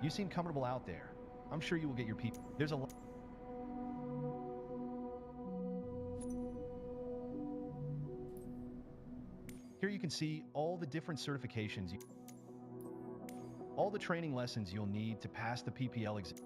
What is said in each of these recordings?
You seem comfortable out there. I'm sure you will get your people. There's a lot. Here you can see all the different certifications, all the training lessons you'll need to pass the PPL exam.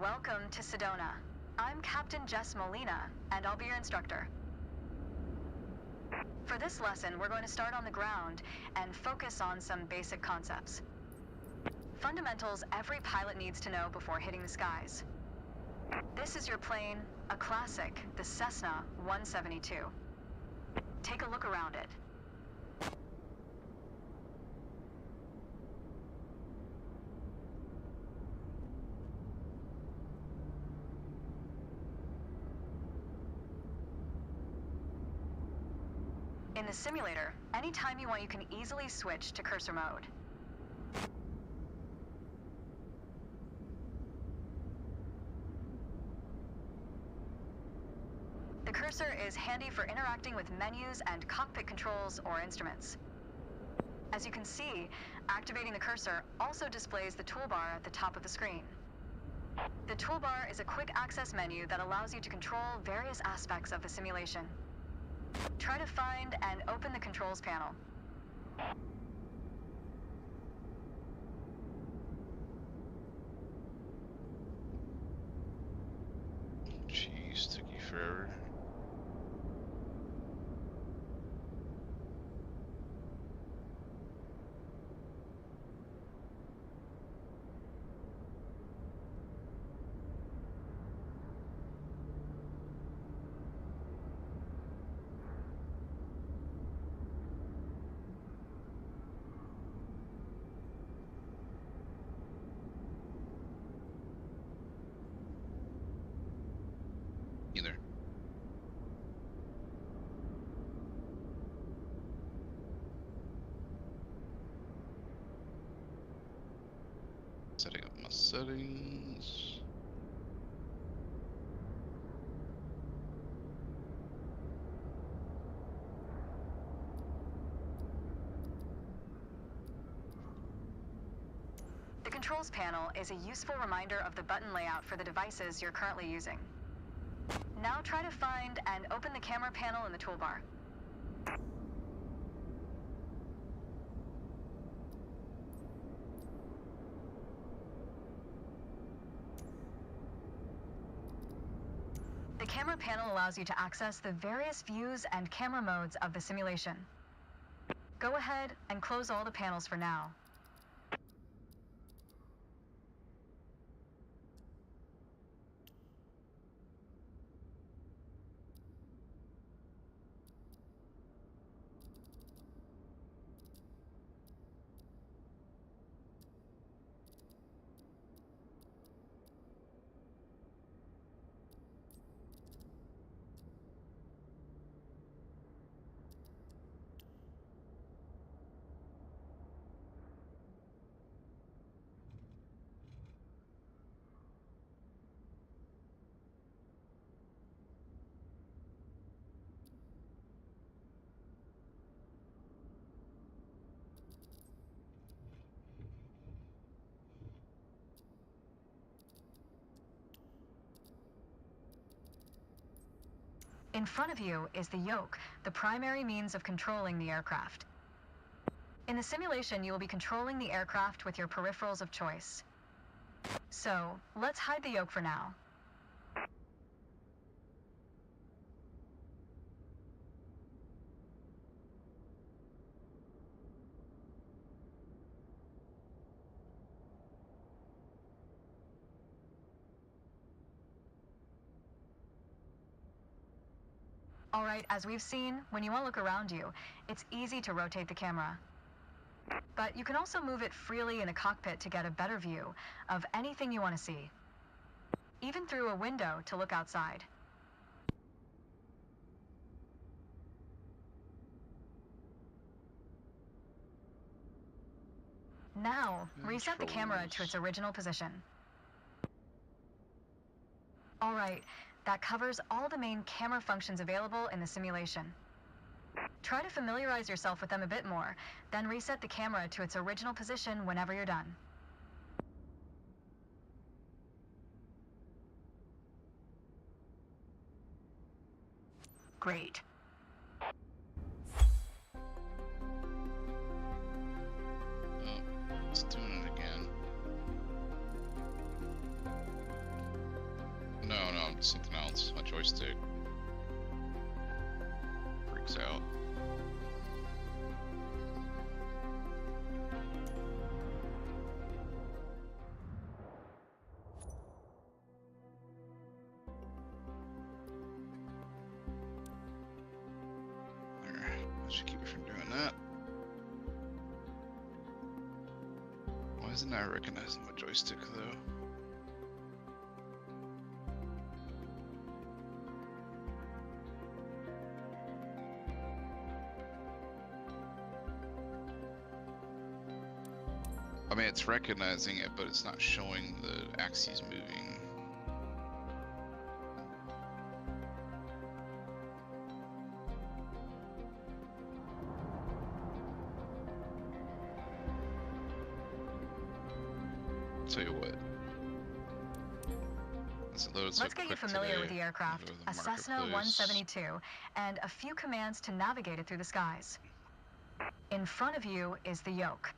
Welcome to Sedona. I'm Captain Jess Molina, and I'll be your instructor. For this lesson, we're going to start on the ground and focus on some basic concepts. Fundamentals every pilot needs to know before hitting the skies. This is your plane, a classic, the Cessna 172. Take a look around it. In the simulator, anytime you want, you can easily switch to cursor mode. The cursor is handy for interacting with menus and cockpit controls or instruments. As you can see, activating the cursor also displays the toolbar at the top of the screen. The toolbar is a quick access menu that allows you to control various aspects of the simulation. Try to find and open the controls panel. Jeez, took you forever. Either. Setting up my settings. The controls panel is a useful reminder of the button layout for the devices you're currently using. Now try to find and open the camera panel in the toolbar. The camera panel allows you to access the various views and camera modes of the simulation. Go ahead and close all the panels for now. In front of you is the yoke, the primary means of controlling the aircraft. In the simulation, you will be controlling the aircraft with your peripherals of choice. So, let's hide the yoke for now. Alright, as we've seen, when you want to look around you, it's easy to rotate the camera. But you can also move it freely in the cockpit to get a better view of anything you want to see. Even through a window to look outside. Now, reset the camera to its original position. Alright, that covers all the main camera functions available in the simulation. Try to familiarize yourself with them a bit more, then reset the camera to its original position whenever you're done. Great. Oh, it's doing it again. No, it's something else. My joystick freaks out. I should keep it from doing that. Why isn't I recognizing my joystick though? I mean, it's recognizing it, but it's not showing the axes moving. Tell you what. Let's get you familiar with the aircraft, a Cessna 172, and a few commands to navigate it through the skies. In front of you is the yoke.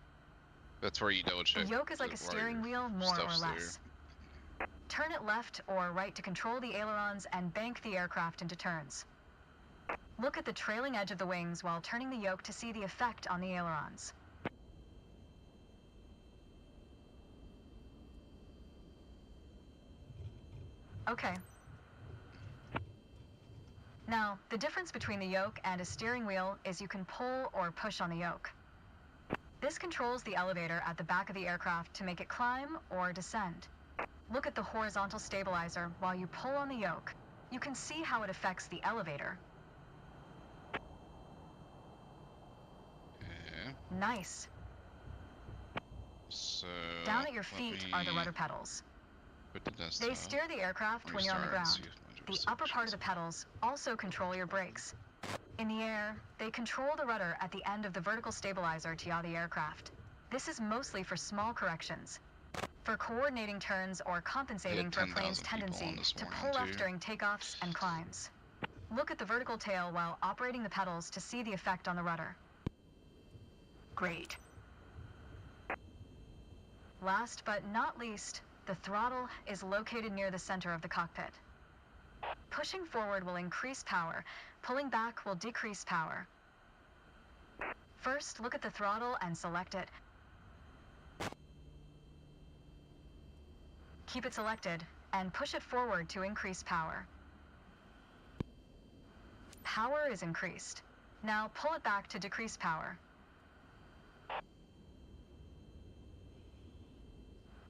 That's where you double check. The yoke is like a steering wheel, more or less. Turn it left or right to control the ailerons and bank the aircraft into turns. Look at the trailing edge of the wings while turning the yoke to see the effect on the ailerons. Okay. Now, the difference between the yoke and a steering wheel is you can pull or push on the yoke. This controls the elevator at the back of the aircraft to make it climb or descend. Look at the horizontal stabilizer while you pull on the yoke. You can see how it affects the elevator. Okay. Nice. So down at your feet are the rudder pedals. They steer the aircraft when you're on the ground. The upper part of the pedals also control your brakes. In the air, they control the rudder at the end of the vertical stabilizer to yaw the aircraft. This is mostly for small corrections. For coordinating turns or compensating for a plane's tendency to pull left during takeoffs and climbs. Look at the vertical tail while operating the pedals to see the effect on the rudder. Great. Last but not least, the throttle is located near the center of the cockpit. Pushing forward will increase power, pulling back will decrease power. First, look at the throttle and select it. Keep it selected, and push it forward to increase power. Power is increased. Now pull it back to decrease power.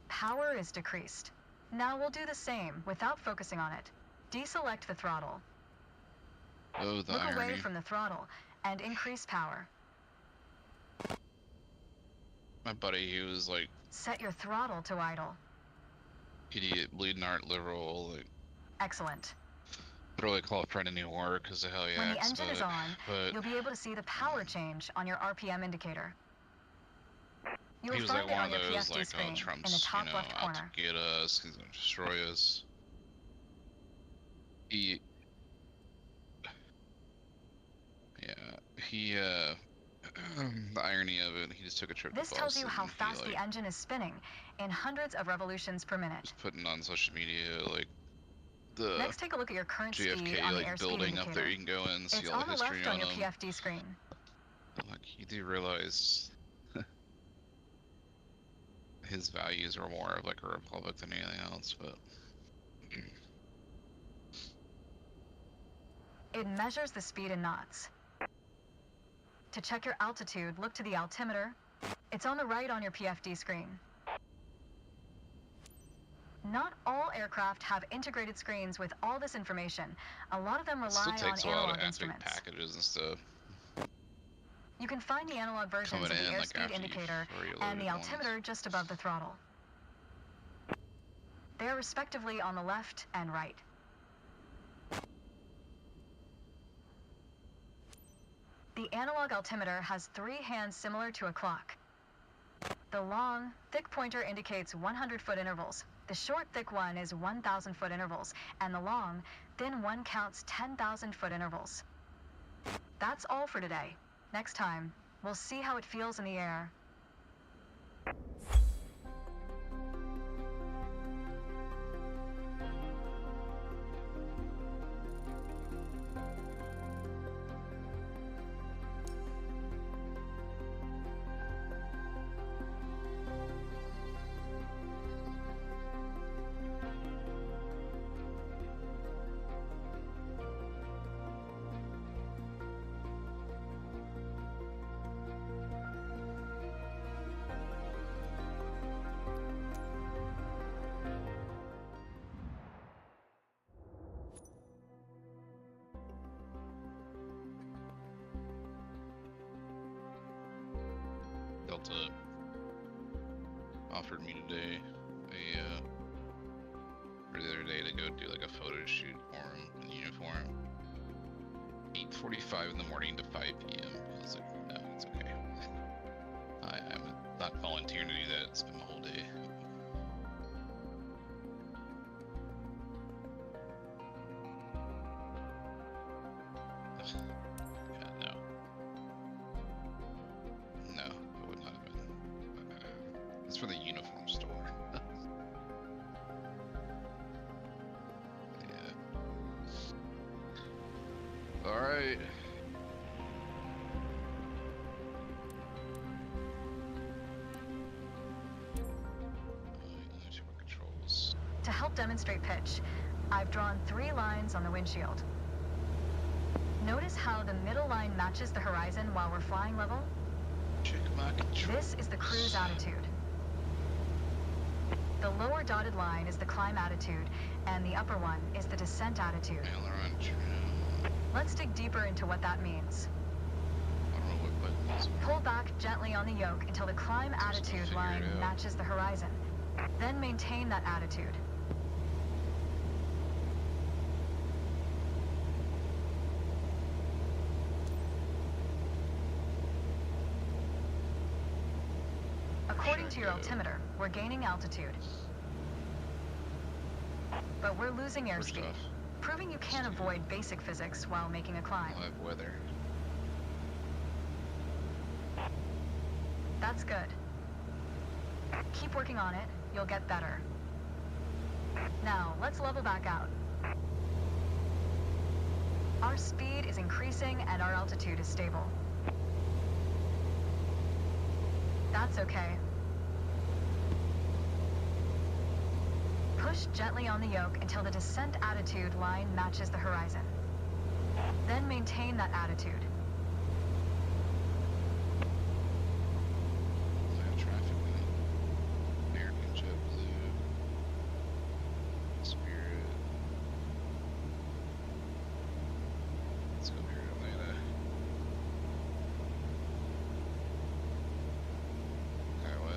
Power is decreased. Now we'll do the same without focusing on it. Deselect the throttle. Oh, the Look irony. away from the throttle and increase power. My buddy, he was like Set your throttle to idle. idiot, bleeding art, liberal, like Excellent. don't really call a friend anymore because of hell yeah. When the engine is on, but you'll be able to see the power change on your RPM indicator. You he will was find like it one on of your those PFD like, screen oh, Trump's, in the top left out corner. to get us, he's gonna destroy us. He The irony of it, he just took a trip This to tells you Boston. how fast the engine is spinning in hundreds of revolutions per minute. Just putting on social media like the Next, take a look at your current JFK speed on the like airspeed building indicator. up there. You can go in and see It's all on the the history left on your them. PFD screen. Like you do realize his values are more of like a republic than anything else, but It measures the speed in knots. To check your altitude, look to the altimeter. It's on the right on your PFD screen. Not all aircraft have integrated screens with all this information. A lot of them it still rely takes on a while analog to instruments. activate packages and stuff. You can find the analog versions Coming of the in, like, airspeed after you've indicator already and the loaded ones. altimeter just above the throttle. They are respectively on the left and right. The analog altimeter has 3 hands similar to a clock. The long, thick pointer indicates 100-foot intervals. The short, thick one is 1,000-foot intervals, and the long, thin one counts 10,000-foot intervals. That's all for today. Next time, we'll see how it feels in the air. Delta offered me today or the other day to go do like a photo shoot for him in uniform. 8:45 in the morning to 5 p.m. I was like, no, it's okay. I'm not volunteering to do that. It's been the whole day. Yeah, no. No, it would not have been. It's for the uniform store. Yeah. Alright. Controls. To help demonstrate pitch, I've drawn 3 lines on the windshield. Notice how the middle line matches the horizon while we're flying level? Check my controls. This is the cruise attitude. The lower dotted line is the climb attitude, and the upper one is the descent attitude. Aileron trim. Let's dig deeper into what that means. I don't know what button is. Pull back gently on the yoke until the climb attitude figure line it out. matches the horizon. Then maintain that attitude. According to your altimeter, we're gaining altitude. But we're losing First airspeed, off, proving you can't avoid basic physics while making a climb. live weather. That's good. Keep working on it, you'll get better. Now, let's level back out. Our speed is increasing and our altitude is stable. That's okay. Push gently on the yoke until the descent attitude line matches the horizon. Then maintain that attitude. Live traffic light. American JetBlue. Spirit. Let's go here to Atlanta.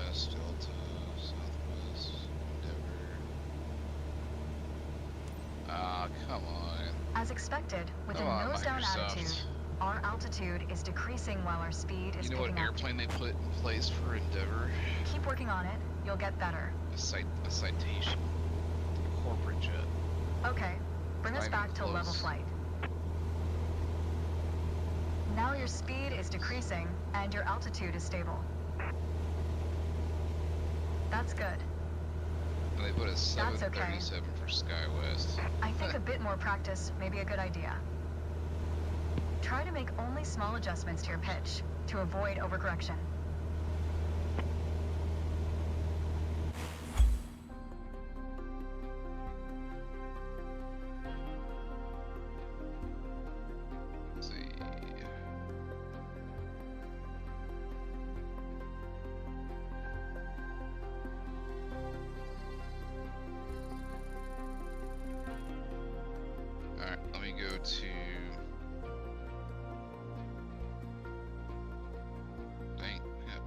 West, Delta, Southwest, Endeavor. Ah, come on. As expected, with a Come on, nose-down Microsoft. attitude, our altitude is decreasing while our speed is You know what picking up. airplane they put in place for Endeavor? Keep working on it, you'll get better. A citation. Corporate jet. Okay, bring us Not back even to level close. flight. Now your speed is decreasing and your altitude is stable. That's good. Well, they put a 737 for SkyWest. I think a bit more practice may be a good idea. Try to make only small adjustments to your pitch to avoid overcorrection. Let's see. Alright, let me go to... Dang, yeah.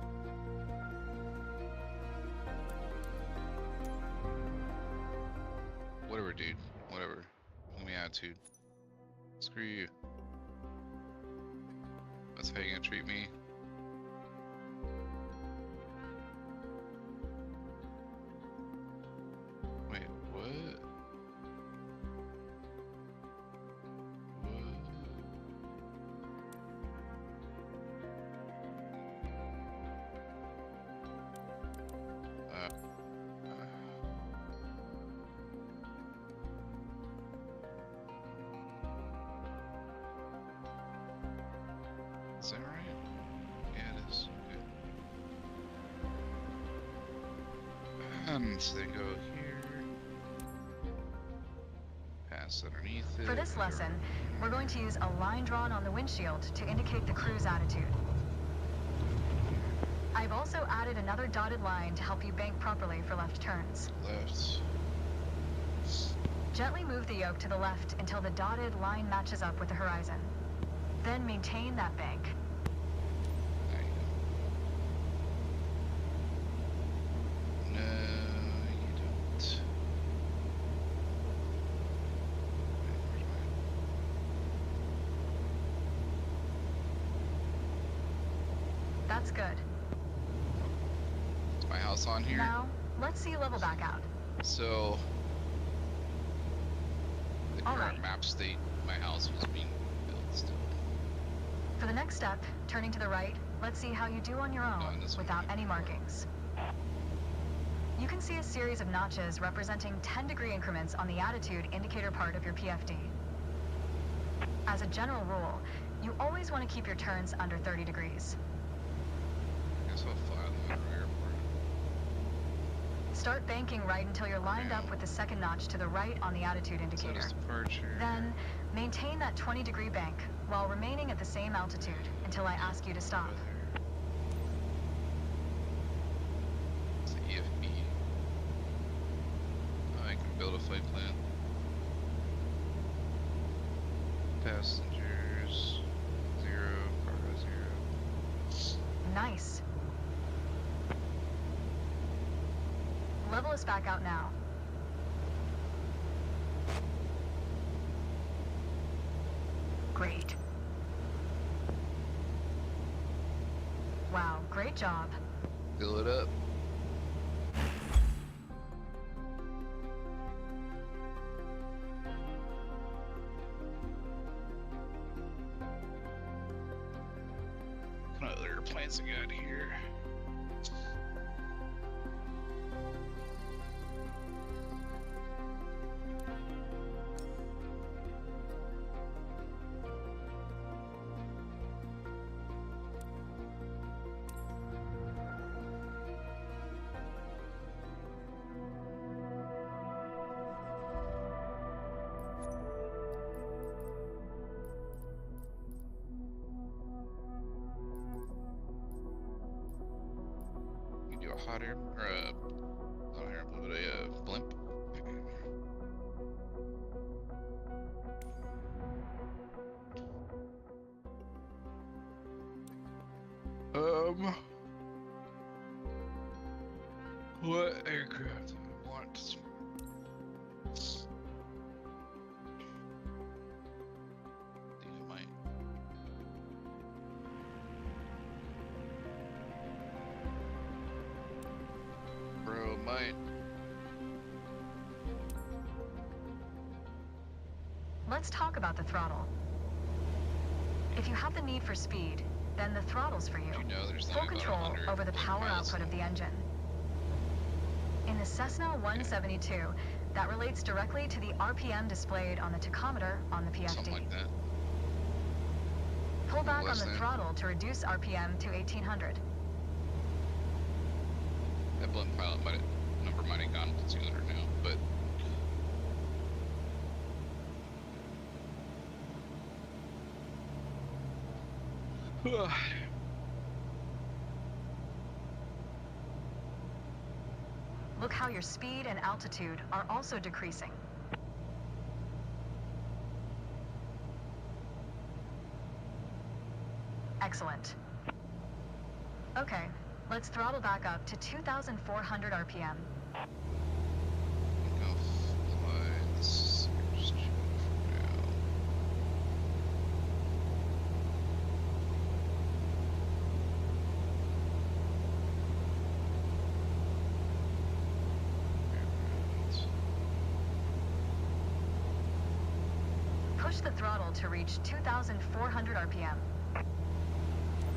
Whatever, dude. Whatever. Let me attitude. Screw you. That's how you gonna treat me? Wait, what? What? Is that right? Yeah, it is. Okay. So they go here. Pass underneath it. For this lesson, we're going to use a line drawn on the windshield to indicate the cruise attitude. I've also added another dotted line to help you bank properly for left turns. Left. Gently move the yoke to the left until the dotted line matches up with the horizon. Then maintain that bank. There you go. No, you don't. That's good. Is my house on here? Now, let's see you level back out. So, the All current right. map state, my house was being built still. For the next step, turning to the right, let's see how you do on your own this one. without any markings. You can see a series of notches representing 10-degree increments on the attitude indicator part of your PFD. As a general rule, you always want to keep your turns under 30 degrees. I guess I'll fly on the airport. Start banking right until you're lined up with the second notch to the right on the attitude So indicator. does departure. Then, maintain that 20-degree bank while remaining at the same altitude until I ask you to stop. It's the EFB. I can build a flight plan. Passengers, 0, cargo 0. Nice. Level us back out now. Great. Wow, great job. Fill it up. What other airplanes I got here? You can do a hot air, or a, not an airplane, but a blimp. What aircraft do I want? I think I might. Bro, might. Let's talk about the throttle. If you have the need for speed, then the throttle's for you. Did you know there's Full like control 100 over the power pilots output of the engine. In the Cessna 172, that relates directly to the RPM displayed on the tachometer on the PFD. Something like that. Pull back on Less the than? throttle to reduce RPM to 1800. That blimp pilot number might have gone to 200 now, but Look how your speed and altitude are also decreasing. Excellent. Okay, let's throttle back up to 2,400 RPM. go fly this for now. Push the throttle to reach 2,400 RPM.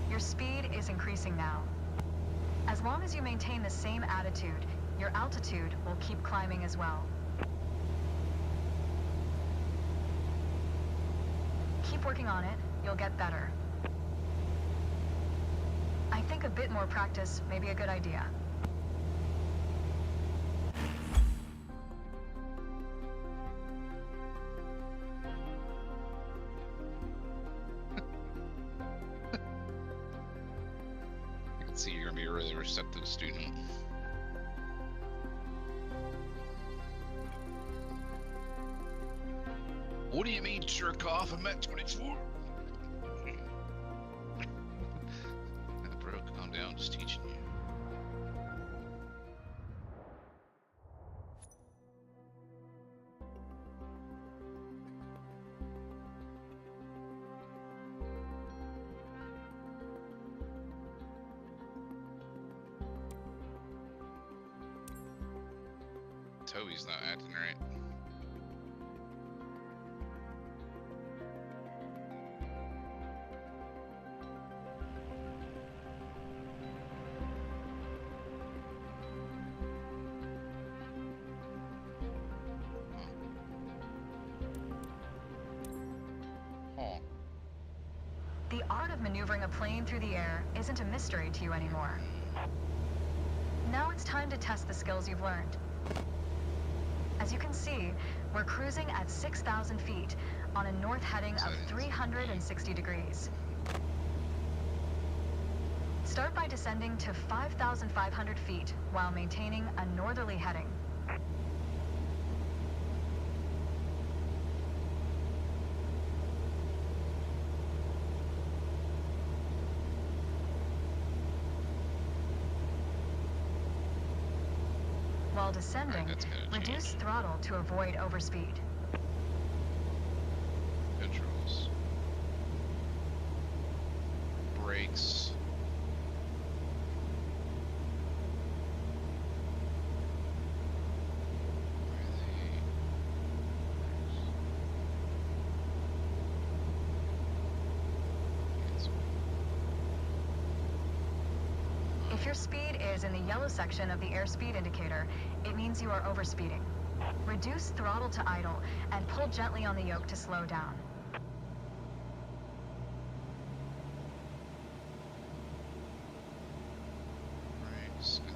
Your speed is increasing now. As long as you maintain the same attitude, your altitude will keep climbing as well. Keep working on it, you'll get better. I think a bit more practice may be a good idea. See, you're gonna be a really receptive student. What do you mean, jerk off? I'm at 24. Bro, calm down, just teaching you. Toby's not acting right. Huh. The art of maneuvering a plane through the air isn't a mystery to you anymore. Now it's time to test the skills you've learned. As you can see, we're cruising at 6,000 feet on a north heading of 360 degrees. Start by descending to 5,500 feet while maintaining a northerly heading. While descending, reduce throttle to avoid overspeed. Controls. Brakes. If your speed is in the yellow section of the airspeed indicator, it means you are overspeeding. Reduce throttle to idle and pull gently on the yoke to slow down. Brakes, and then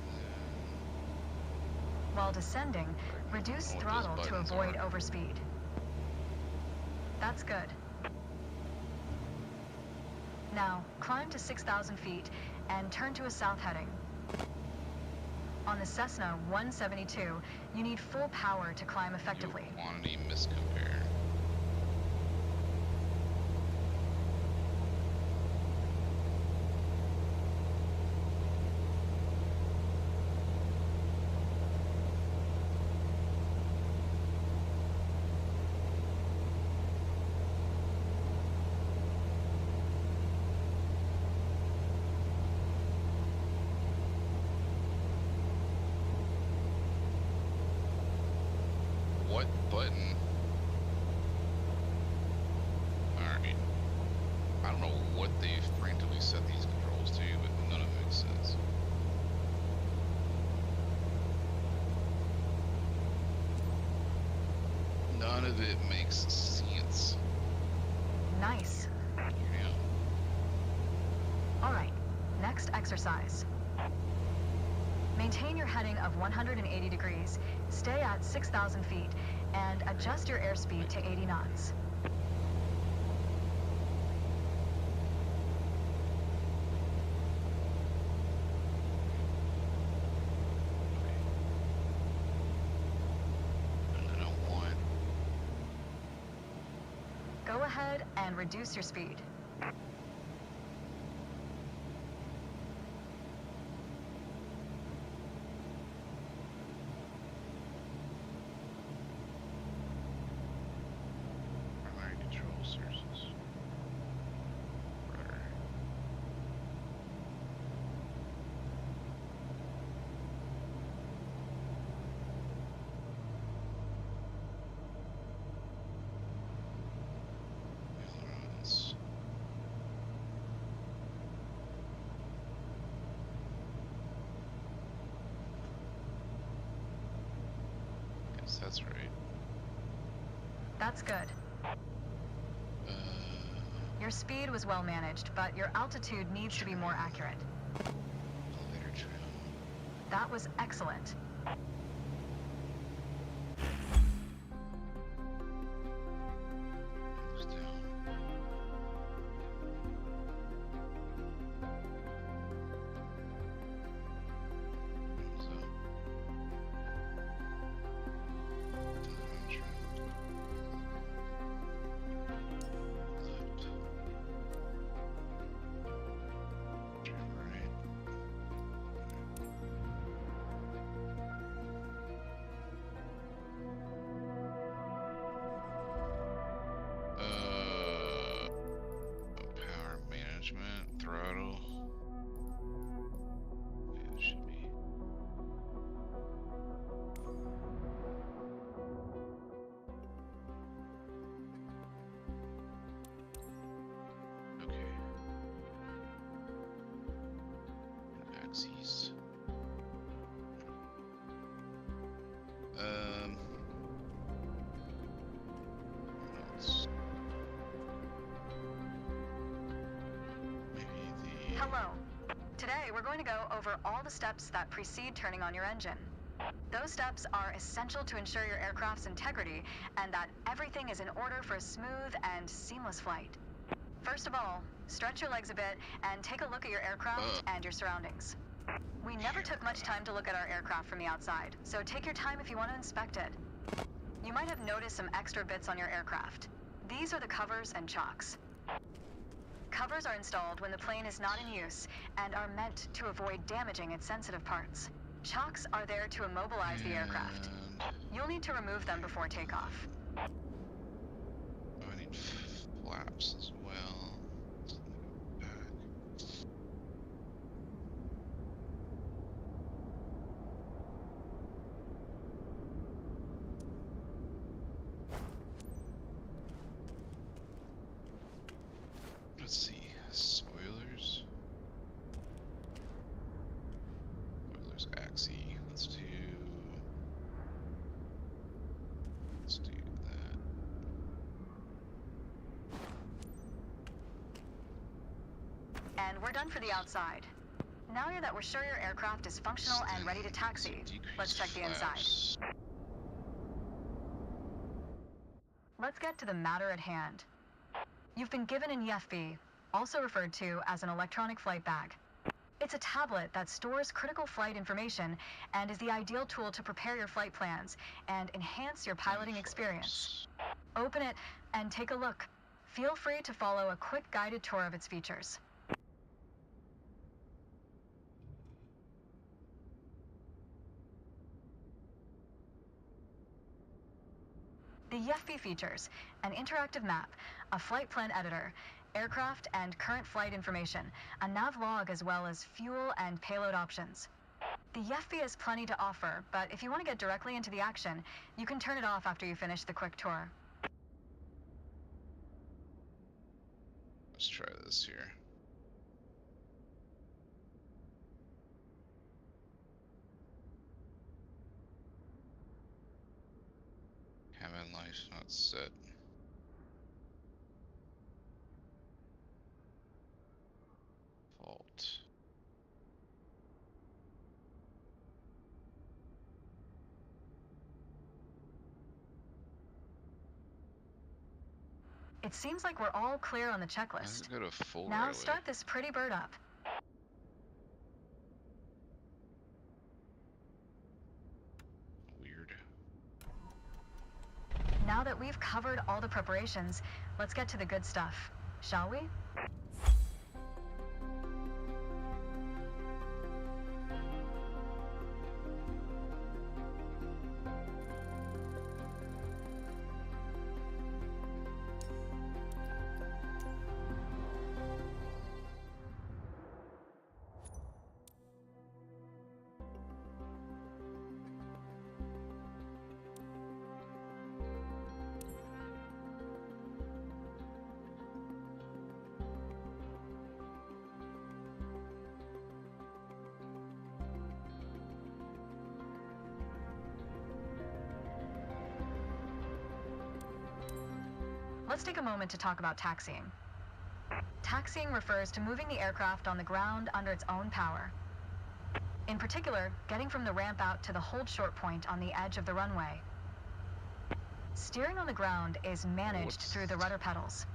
While descending, reduce what those throttle to buttons avoid are. overspeed. That's good. Now, climb to 6,000 feet and turn to a south heading. On the Cessna 172, you need full power to climb effectively. Your quantity miscompare. What button? Alright. I don't they've randomly set these controls to, but none of it makes sense. None of it makes sense. Nice. Yeah. All right, next exercise. Maintain your heading of 180 degrees, stay at 6,000 feet, and adjust your airspeed to 80 knots. And I don't want. Go ahead and reduce your speed. Primary control sources. Rudder. Ailerons. Guess that's right. That's good. Your speed was well managed, but your altitude needs to be more accurate. Elevator trim. That was excellent. Goes down. Goes up. Television trim. Left. Trim right. Power management, throttle. Yeah, it should be. Okay. Axes. What else? Maybe the. Hello. Today, we're going to go over all the steps that precede turning on your engine. Those steps are essential to ensure your aircraft's integrity and that everything is in order for a smooth and seamless flight. First of all, stretch your legs a bit and take a look at your aircraft and your surroundings. We never took much time to look at our aircraft from the outside, so take your time if you want to inspect it. You might have noticed some extra bits on your aircraft. These are the covers and chocks. Covers are installed when the plane is not in use and are meant to avoid damaging its sensitive parts. Chocks are there to immobilize the aircraft. And You'll need to remove them before takeoff. I need flaps as well. Back. Let's see. Spoilers. Spoilers axis. Let's do that. And we're done for the outside. Now that we're sure your aircraft is functional and ready to taxi, let's check the inside. Let's get to the matter at hand. You've been given an EFB, also referred to as an electronic flight bag. It's a tablet that stores critical flight information and is the ideal tool to prepare your flight plans and enhance your piloting experience. Open it and take a look. Feel free to follow a quick guided tour of its features. The EFB features an interactive map, a flight plan editor, aircraft and current flight information, a nav log as well as fuel and payload options. The EFB has plenty to offer, but if you want to get directly into the action, you can turn it off after you finish the quick tour. Let's try this here. Life not set. Fault. It seems like we're all clear on the Why does checklist. it go to full Now right away? start this pretty bird up. Weird. Now that we've covered all the preparations, let's get to the good stuff, shall we? Let's take a moment to talk about taxiing. Taxiing refers to moving the aircraft on the ground under its own power. In particular, getting from the ramp out to the hold short point on the edge of the runway. Steering on the ground is managed through the rudder pedals.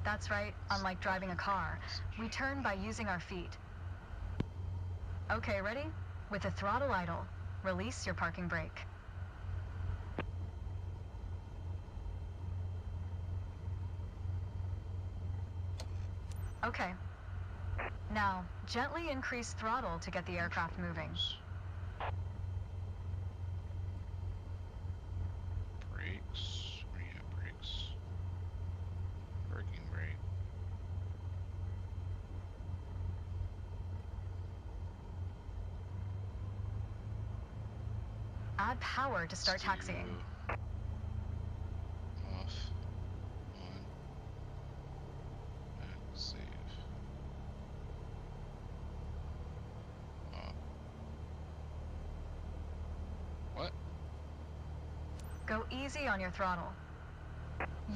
That's right, unlike driving a car, we turn by using our feet. Okay, ready? With the throttle idle, release your parking brake. Okay. Now, gently increase throttle to get the aircraft moving. Brakes. Where you have brakes? Parking brake. Add power to start taxiing. Off. On. Back. Save. What? Go easy on your throttle.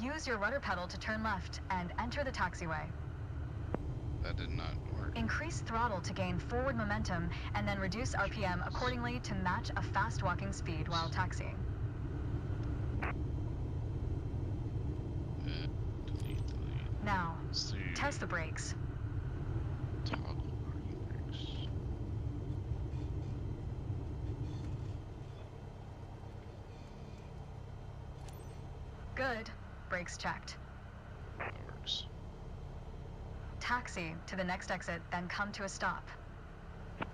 Use your rudder pedal to turn left and enter the taxiway. That did not work. Increase throttle to gain forward momentum and then reduce RPM accordingly to match a fast walking speed while taxiing. Delete. Now, Let's see. test the brakes. Toggle parking brakes. Good. Brakes checked. That works. Taxi to the next exit, then come to a stop.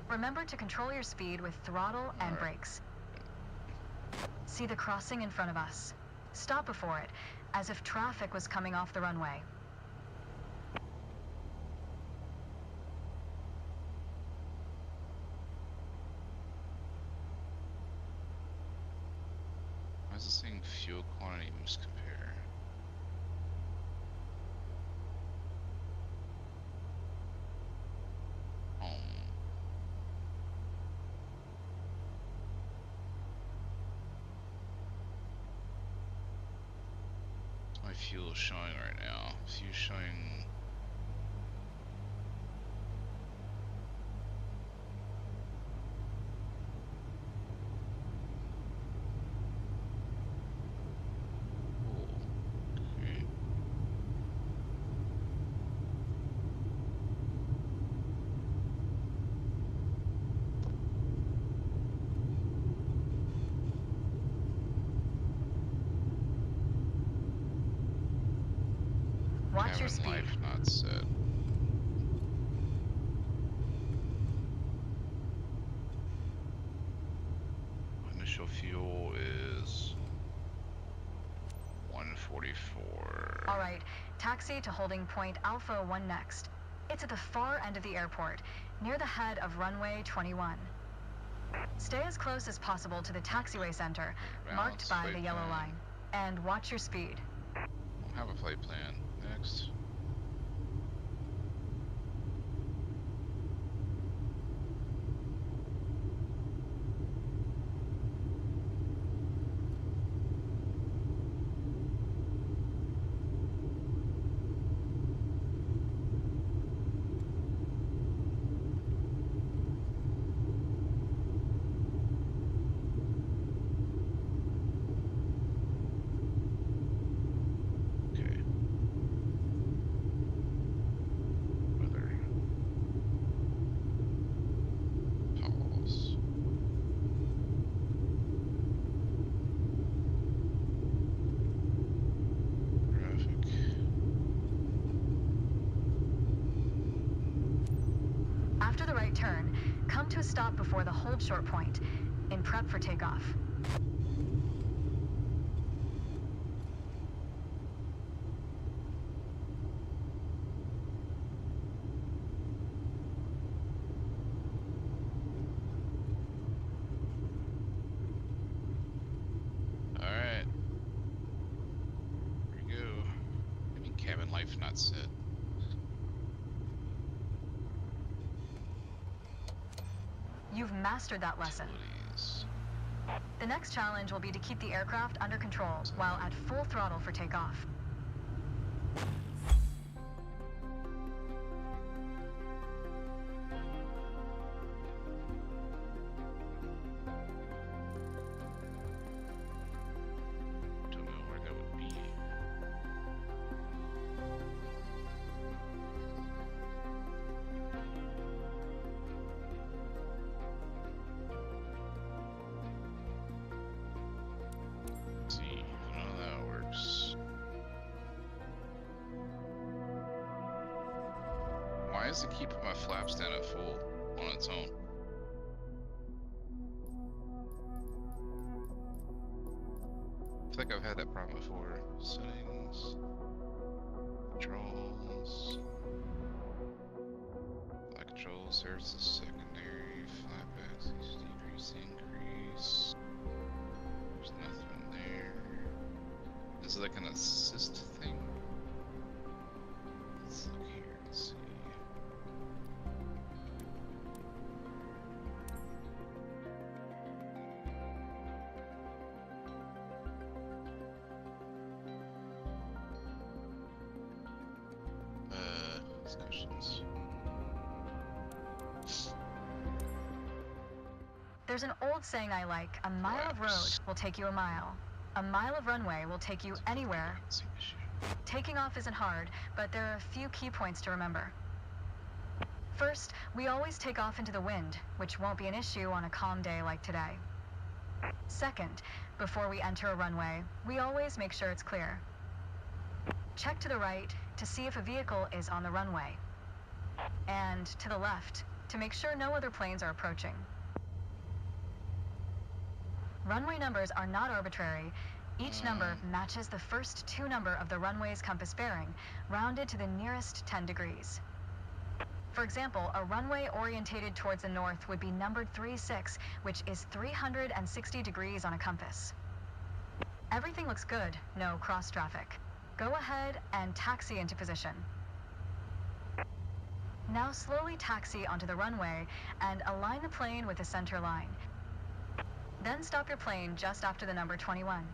Remember to control your speed with throttle and Alright. brakes. See the crossing in front of us. Stop before it, as if traffic was coming off the runway. Why is it saying fuel quantity must compare? My fuel is showing right now. Fuel showing. Okay. Watch your Cabin speed. life not set. Initial fuel is 144. All right, taxi to holding point Alpha 1 next. It's at the far end of the airport, near the head of runway 21. Stay as close as possible to the taxiway center, marked Balance by flight the yellow plan. line, and watch your speed. Don't have a flight plan. Next. After the right turn, come to a stop before the hold short point, in prep for takeoff. Alright. Here we go. I mean, cabin life not set. You've mastered that lesson. Utilities. The next challenge will be to keep the aircraft under control while at full throttle for takeoff. Don't know where that would be. Let's see, I don't know how that works. Why does it keep my flap stand at full on its own? I feel like I've had that problem before. Settings, controls, flight control, services, secondary, flap axis, decrease, increase. There's nothing there. Is it like an assist thing? Let's look here and see. Discussions. There's an old saying I like, a mile of road will take you a mile. A mile of runway will take you anywhere. Same issue. Taking off isn't hard, but there are a few key points to remember. First, we always take off into the wind, which won't be an issue on a calm day like today. Second, before we enter a runway, we always make sure it's clear. Check to the right to see if a vehicle is on the runway. And to the left to make sure no other planes are approaching. Runway numbers are not arbitrary. Each number matches the first two number of the runway's compass bearing, rounded to the nearest 10 degrees. For example, a runway orientated towards the north would be numbered 36, which is 360 degrees on a compass. Everything looks good, no cross traffic. Go ahead and taxi into position. Now slowly taxi onto the runway and align the plane with the center line. Then stop your plane just after the number 21.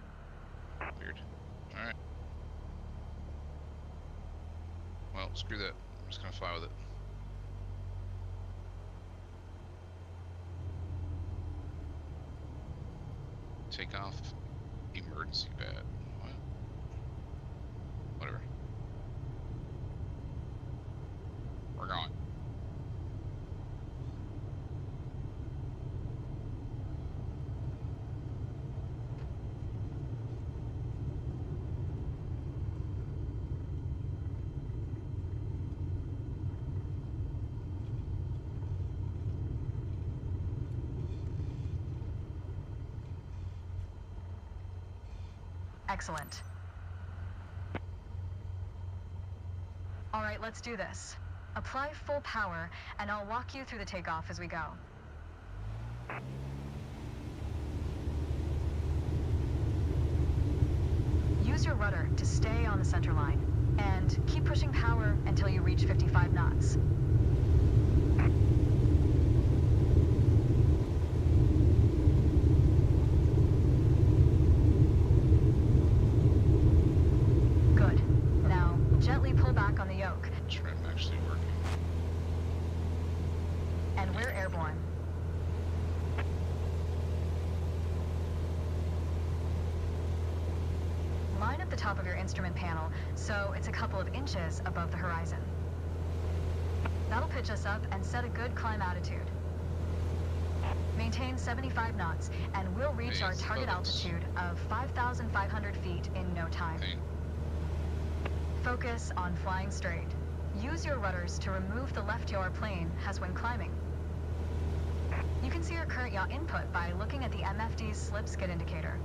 Weird. Alright. Well, screw that. I'm just gonna fly with it. Take off. Emergency pad. What? Whatever. We're going. Excellent. All right, let's do this. Apply full power, and I'll walk you through the takeoff as we go. Use your rudder to stay on the center line, and keep pushing power until you reach 55 knots. Good. Now, gently pull back on the yoke. Trim actually working. And we're airborne. Line up the top of your instrument panel so it's a couple of inches above the horizon. That'll pitch us up and set a good climb attitude. Maintain 75 knots and we'll reach our target altitude of 5,500 feet in no time. Thing. Focus on flying straight. Use your rudders to remove the left yaw plane as when climbing. You can see your current yaw input by looking at the MFD's slip skid indicator.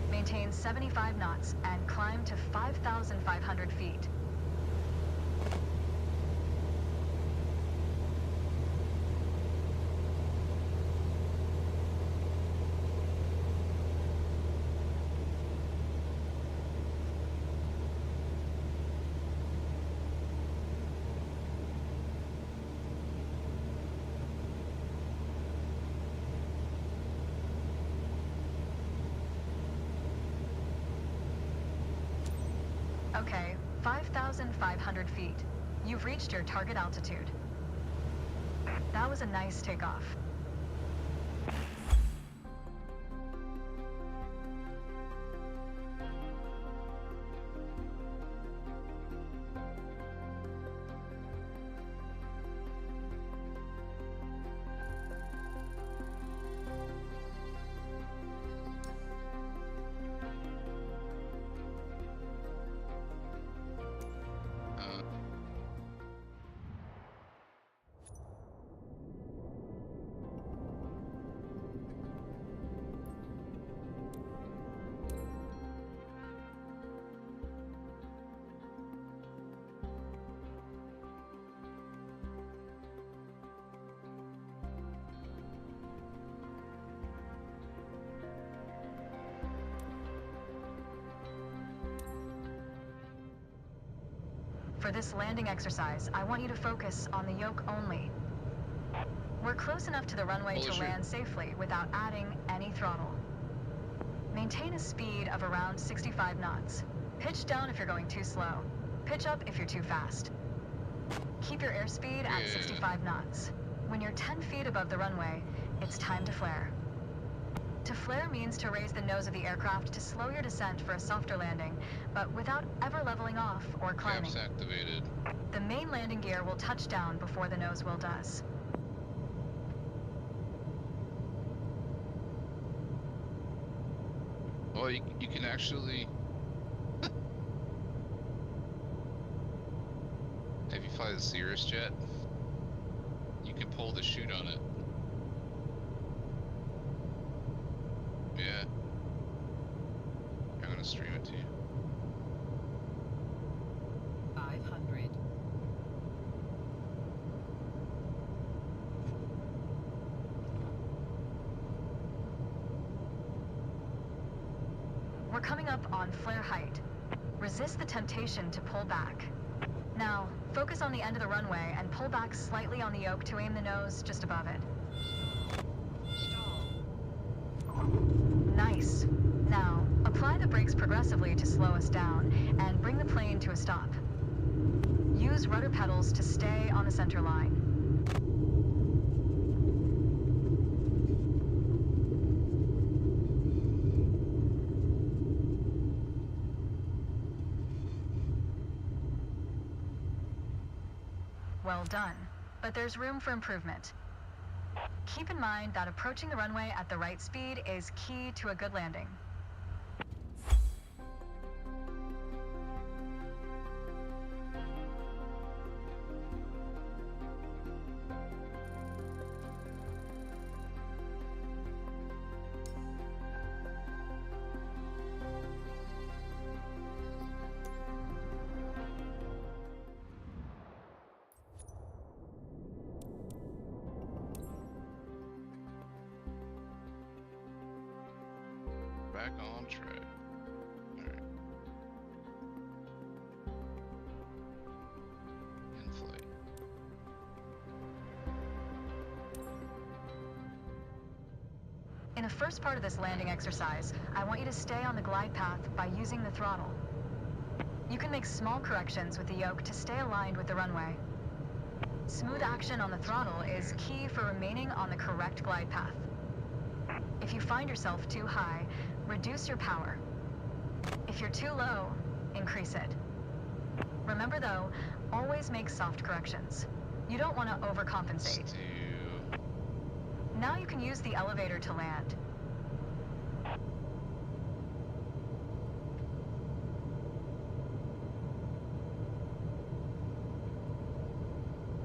Maintain 75 knots and climb to 5,500 feet. Okay, 5,500 feet. You've reached your target altitude. That was a nice takeoff. For this landing exercise, I want you to focus on the yoke only. We're close enough to the runway to land safely without adding any throttle. Maintain a speed of around 65 knots. Pitch down if you're going too slow. Pitch up if you're too fast. Keep your airspeed at 65 knots. When you're 10 feet above the runway, it's time to flare. To flare means to raise the nose of the aircraft to slow your descent for a softer landing, but without ever leveling off or climbing. Caps activated. The main landing gear will touch down before the nose wheel does. Oh, you can actually... If you fly the Cirrus jet, you can pull the chute on it. Yeah. I'm gonna stream it to you. 500. We're coming up on flare height. Resist the temptation to pull back. Now, focus on the end of the runway and pull back slightly on the yoke to aim the nose just above it. Nice. Now, apply the brakes progressively to slow us down and bring the plane to a stop. Use rudder pedals to stay on the center line. Well done, but there's room for improvement. Keep in mind that approaching the runway at the right speed is key to a good landing. Back on track. Alright. In flight. In the first part of this landing exercise, I want you to stay on the glide path by using the throttle. You can make small corrections with the yoke to stay aligned with the runway. Smooth action on the throttle is key for remaining on the correct glide path. If you find yourself too high, reduce your power. If you're too low, increase it. Remember though, always make soft corrections. You don't want to overcompensate. Let's do... Now you can use the elevator to land.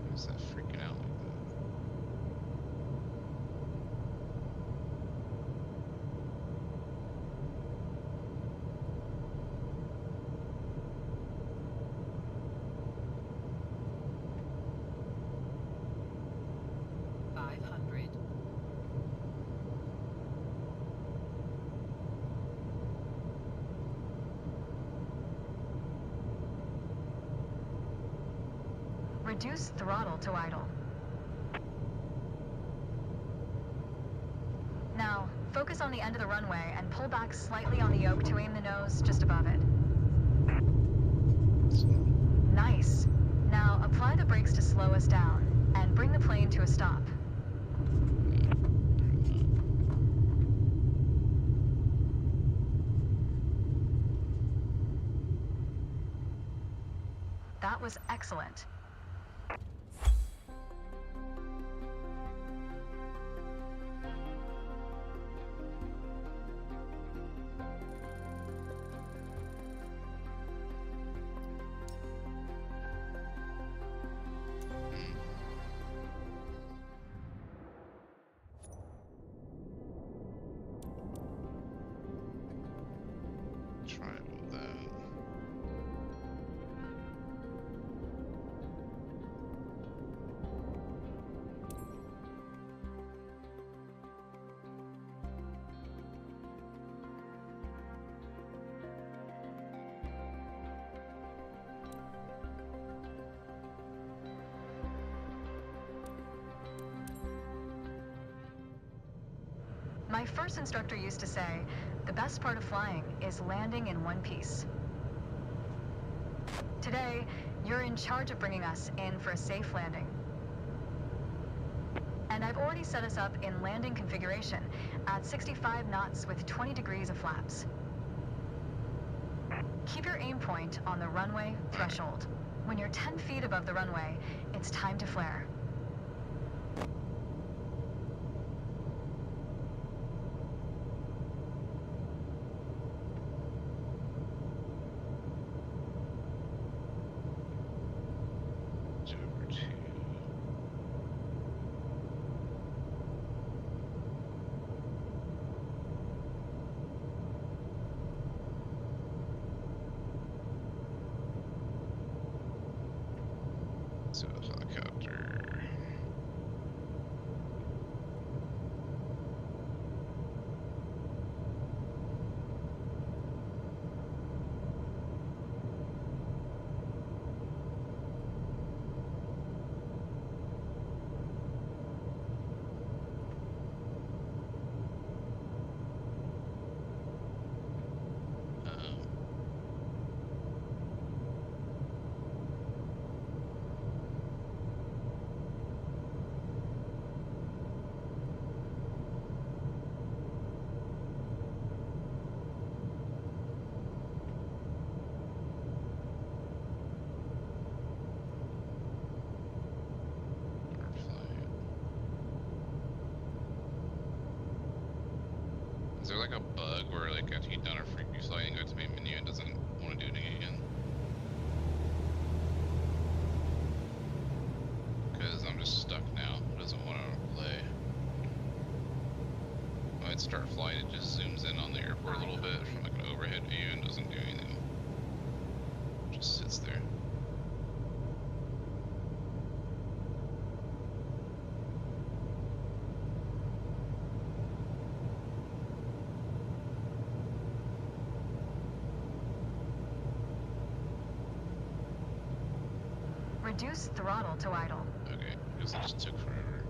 Why is that freaking out like that? Reduce throttle to idle. Now, focus on the end of the runway and pull back slightly on the yoke to aim the nose just above it. Nice. Now, apply the brakes to slow us down and bring the plane to a stop. That was excellent. Try it with that. My first instructor used to say, the best part of flying is landing in one piece. Today, you're in charge of bringing us in for a safe landing. And I've already set us up in landing configuration at 65 knots with 20 degrees of flaps. Keep your aim point on the runway threshold. When you're 10 feet above the runway, it's time to flare. So a helicopter. Is there like a bug where like after you've done a freaky sliding go to main menu and doesn't want to do it again? Because I'm just stuck now. It doesn't want to play. When I'd start flying, it just zooms in on the airport a little bit from like an overhead view and doesn't do anything. It just sits there. Reduce throttle to idle. Okay, because it just took forever.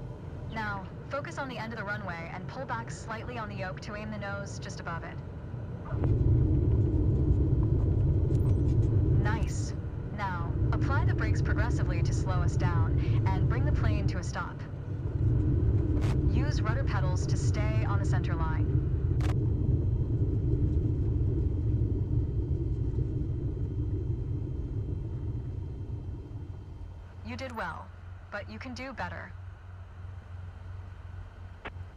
Now, focus on the end of the runway and pull back slightly on the yoke to aim the nose just above it. Nice. Now, apply the brakes progressively to slow us down and bring the plane to a stop. Use rudder pedals to stay on the center line. You did well, but you can do better.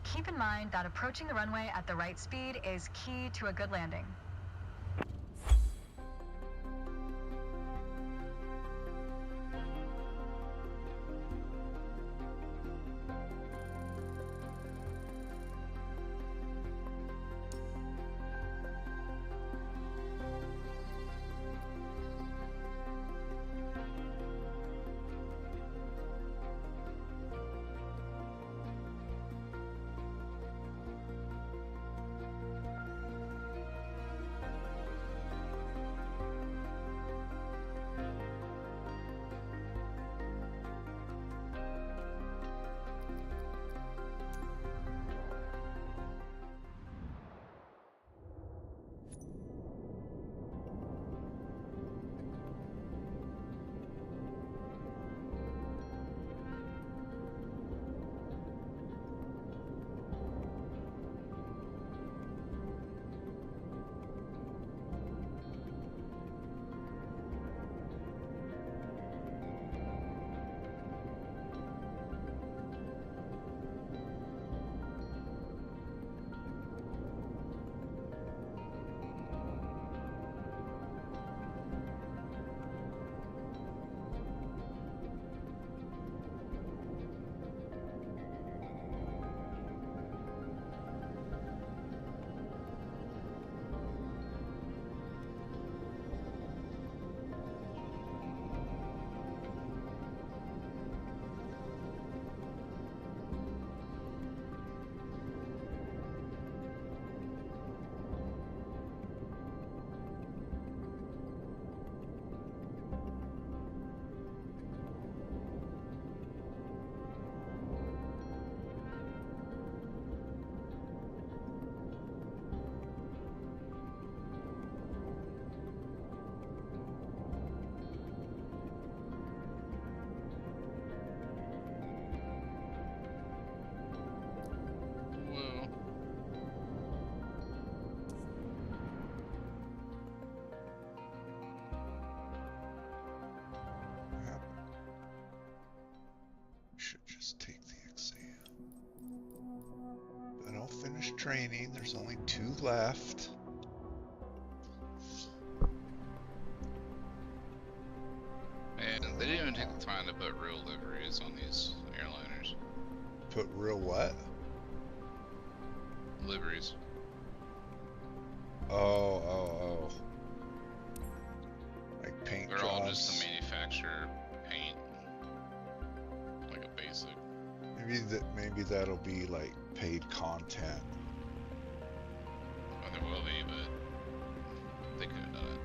Keep in mind that approaching the runway at the right speed is key to a good landing. Take the exam. Then I'll finish training. There's only 2 left. And they didn't even take the time to put real liveries on these airliners. Put real what? Liveries. Oh. Like paint They're jobs. all just the manufacturer paint. Like a basic. Maybe that'll be like paid content. Well, there will be, but they could have done it.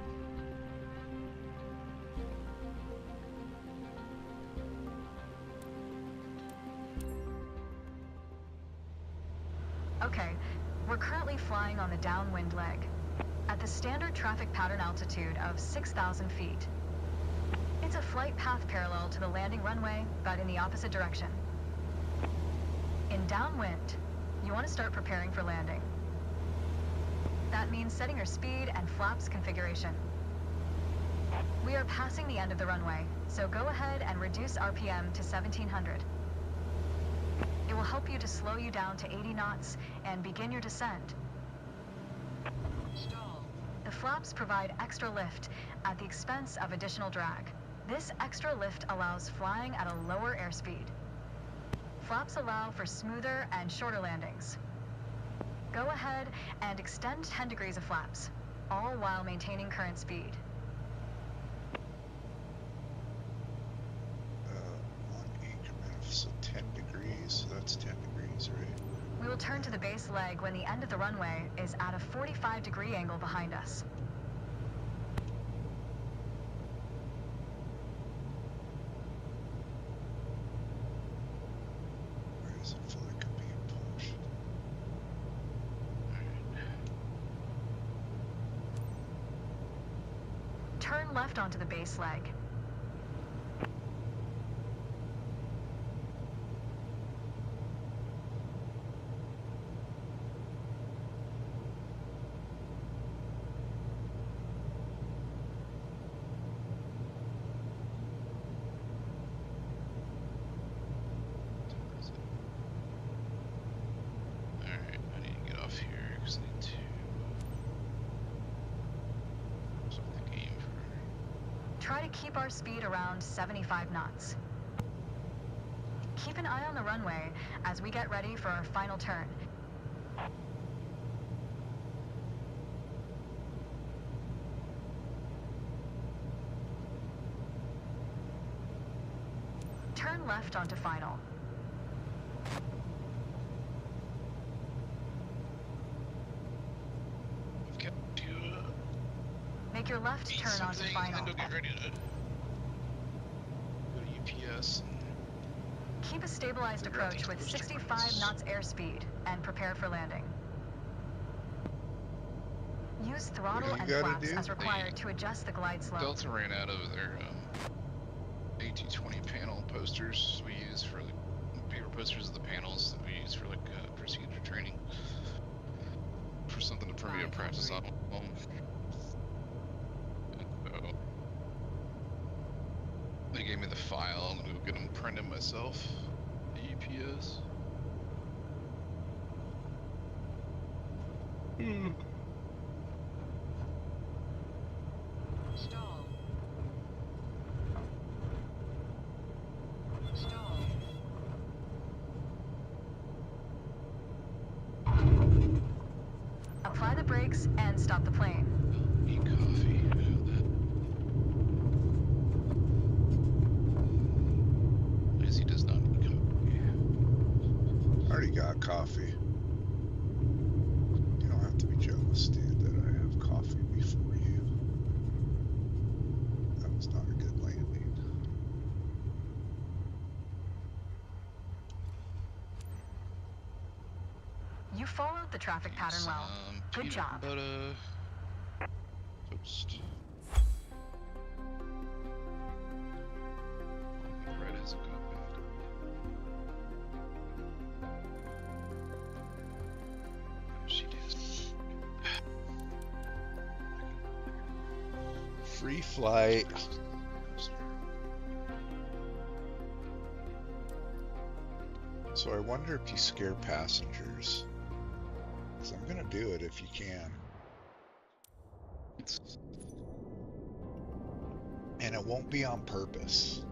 Okay, we're currently flying on the downwind leg at the standard traffic pattern altitude of 6,000 feet. It's a flight path parallel to the landing runway, but in the opposite direction. In downwind, you want to start preparing for landing. That means setting your speed and flaps configuration. We are passing the end of the runway, so go ahead and reduce RPM to 1700. It will help you to slow you down to 80 knots and begin your descent. Stall. The flaps provide extra lift at the expense of additional drag. This extra lift allows flying at a lower airspeed. Flaps allow for smoother and shorter landings. Go ahead and extend 10 degrees of flaps, all while maintaining current speed. 1 increment, so 10 degrees, so that's 10 degrees, right? We will turn to the base leg when the end of the runway is at a 45-degree angle behind us. Where does it feel like I'm being pushed? Turn left onto the base leg. Try to keep our speed around 75 knots. Keep an eye on the runway as we get ready for our final turn. Turn left onto final. I've got to Make your left eat turn onto something final. and then go get ready to go to UPS. Keep a stabilized Figure out approach these with booster 65 points. knots airspeed and prepare for landing. Use throttle What do and you gotta flaps do? as required to adjust the glide slope. Delta ran out of their AT20 panel posters we use for like bigger posters of the panels that we use for like procedure training for something for me to practice on home. So they gave me the file. I'm gonna go get them printed myself. The UPS. Stall. Stall. Apply the brakes and stop the plane. Eat coffee. Lizzie does not eat coffee. Already got coffee. You don't have to be jealous, dude, that I have coffee before you. That was not a good landing. You followed the traffic pattern well. Some Good peanut job. butter toast. Bread hasn't got back. She did. Free flight. So I wonder if you scare passengers. Because I'm gonna do it if you can. And it won't be on purpose.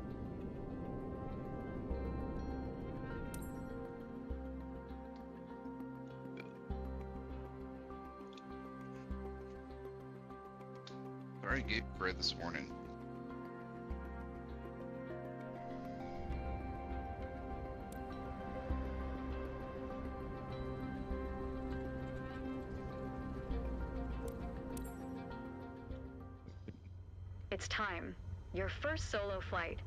I already gave bread this morning. It's time. Your first solo flight.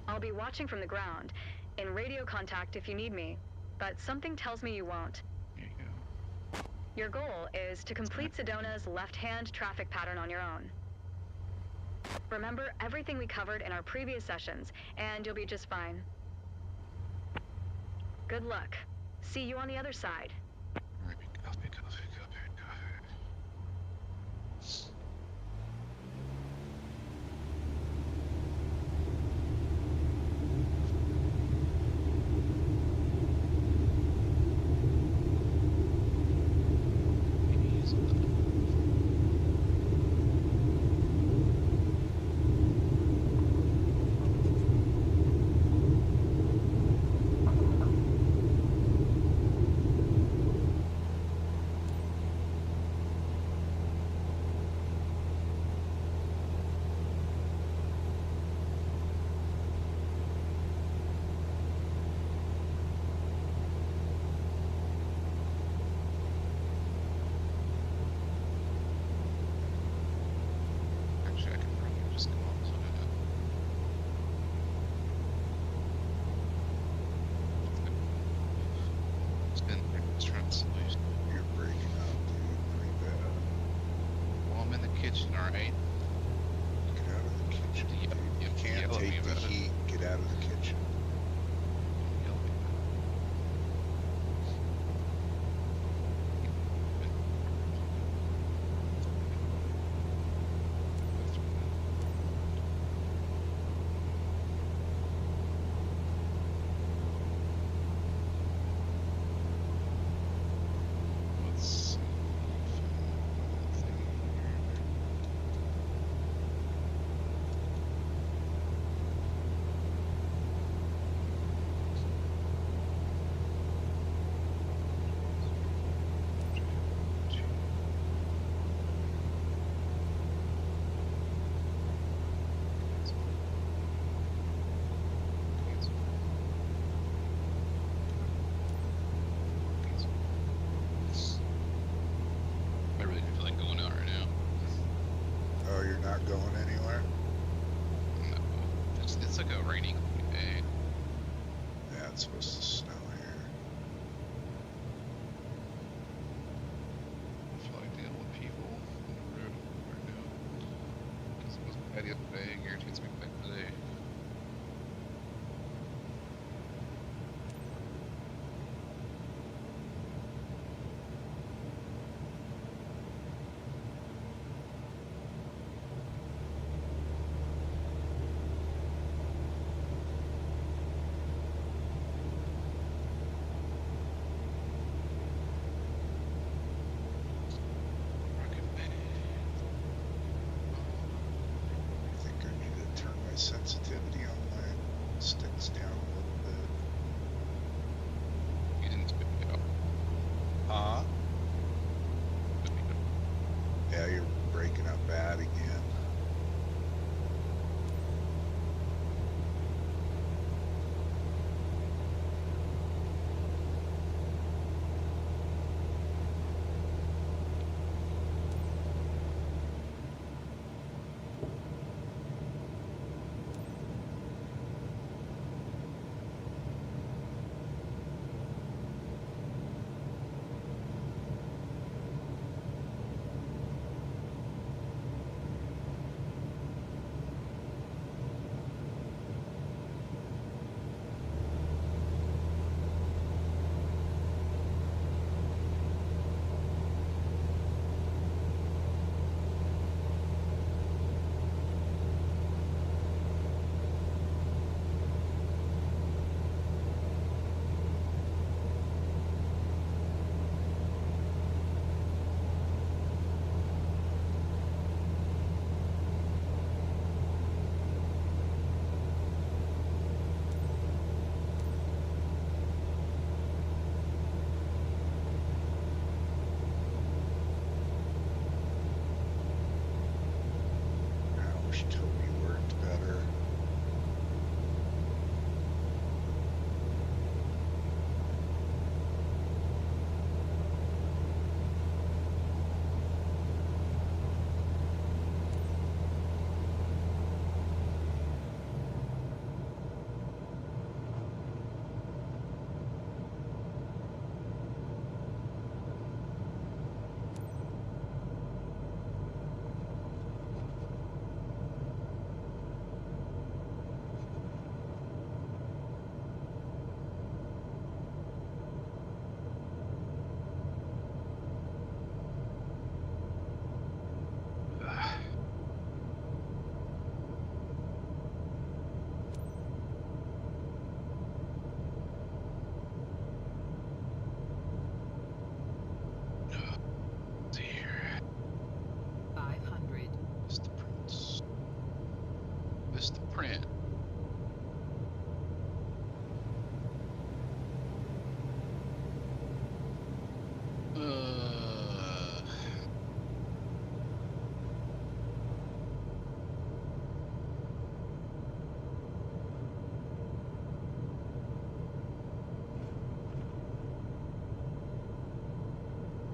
I'll be watching from the ground, in radio contact if you need me, but something tells me you won't. There you go. Your goal is to complete Sedona's left-hand traffic pattern on your own. Remember everything we covered in our previous sessions, and you'll be just fine. Good luck. See you on the other side. Alright, coffee. Actually, I can probably just go on to that. It's been just trying to solution. You're breaking up, dude, pretty bad. Well, I'm in the kitchen, alright? Get out of the kitchen, Yep, dude. You yep, can't yell at me take the about it. heat. Get out of the kitchen. Yell at me. Let's see. really feel like going out right now. Oh, you're not going anywhere? No. It's like a rainy day. Yeah, it's supposed to snow here. I feel like dealing with people on the road right now. Because it was bad yesterday, and guaranteed it's going to be back today. I think I need to turn my sensitivity on my sticks down a little bit. You didn't spit me out. Huh? Spit me out. Yeah, you're breaking up bad again. I wish Toby worked better. Dear. 500. Mr. Prince. Mr. Print.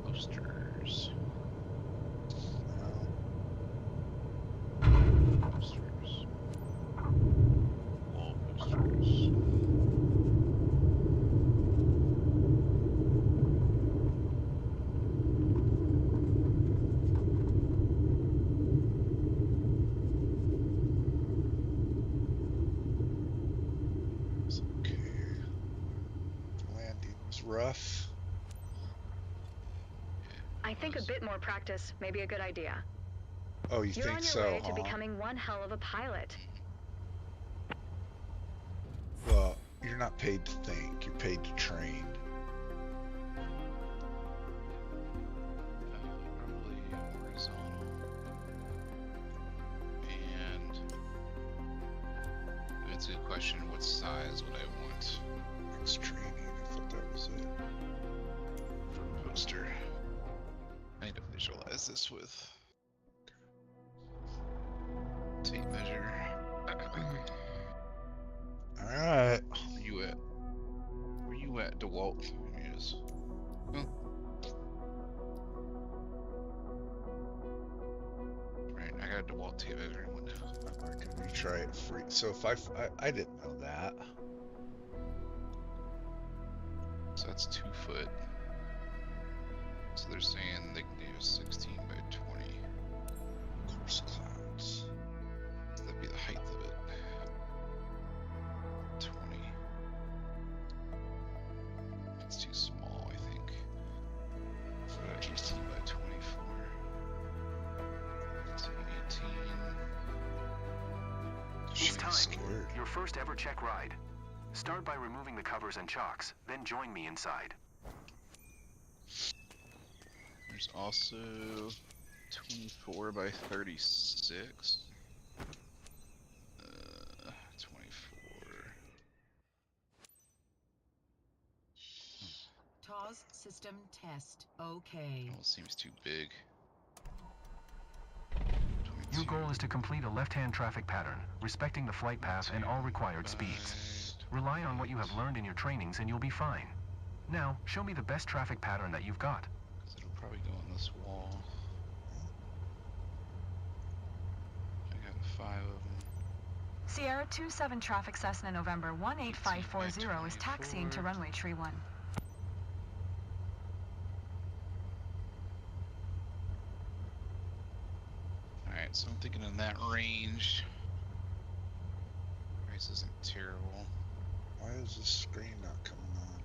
Posters. Well, Posters. Wall posters. it's okay. The landing was rough. I think a bit more practice may be a good idea. Oh, you You're think on your so, way to huh? becoming one hell of a pilot. Well, you're not paid to think, you're paid to train. Probably horizontal. And that's a good question. What size would I want Max training, I thought that was it. for a poster? I need to visualize this with tape measure. Alright. Where you at? Where you at, DeWalt? Here he is. Huh. tried to wall tape everyone. Or can retry it free? So if I didn't know that. So that's 2 foot. So they're saying they can do 16 by 20. Course clouds. So that'd be the height of it. 20. That's too small, I think. So 18 by 24. So 18. It's She's time. scared. Your first ever check ride. Start by removing the covers and chocks, then join me inside. There's also 24 by 36. 24. TOS system test. Okay. Oh, it seems too big. Your 22 goal is to complete a left-hand traffic pattern, respecting the flight path and all required speeds. Rely on what you have learned in your trainings and you'll be fine. Now, show me the best traffic pattern that you've got. because it'll probably go on this wall. I got 5 of them. Sierra 27 traffic Cessna November 18540 is taxiing to 24. runway tree 1. Alright, so I'm thinking in that range. Price isn't terrible. Why is this screen not coming on?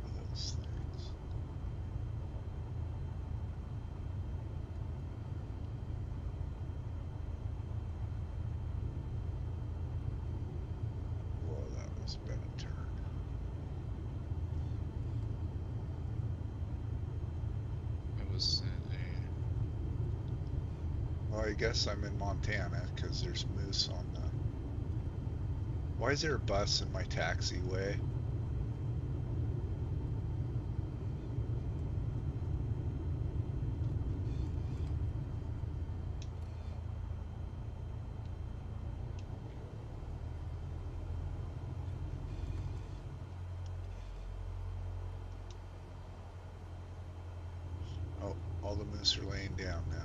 What are those things? Whoa, that was been a turn. It was Well, I guess I'm in Montana because there's moose on the. Why is there a bus in my taxiway? Oh, all the moose are laying down now.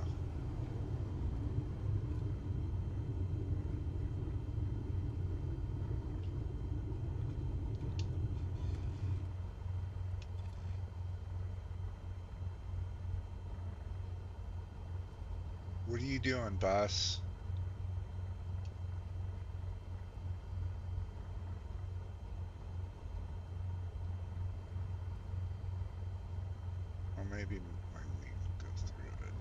What are you doing, bus? Or maybe when we go through it.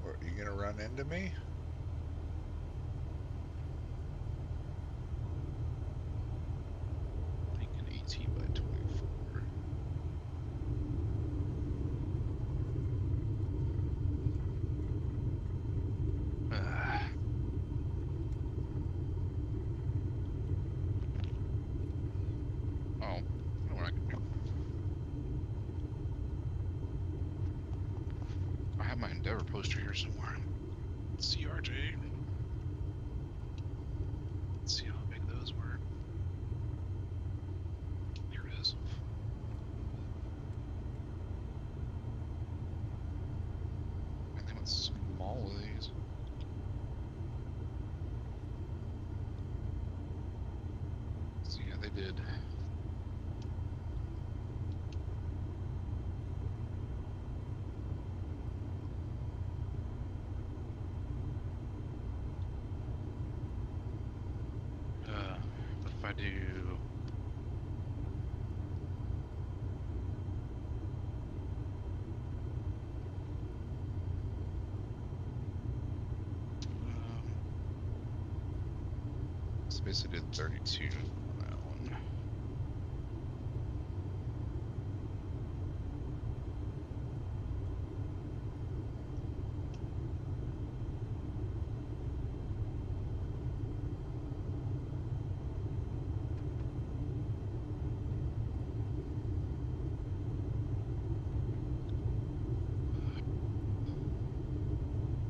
What, are you gonna run into me? thinking 18 by 24. Oh, I know what I can do. I have my Endeavor poster here somewhere. CRJ. Let's see how big those were. Here it is. And they went small with these. So yeah, they did. do. Space I did 32 on that one.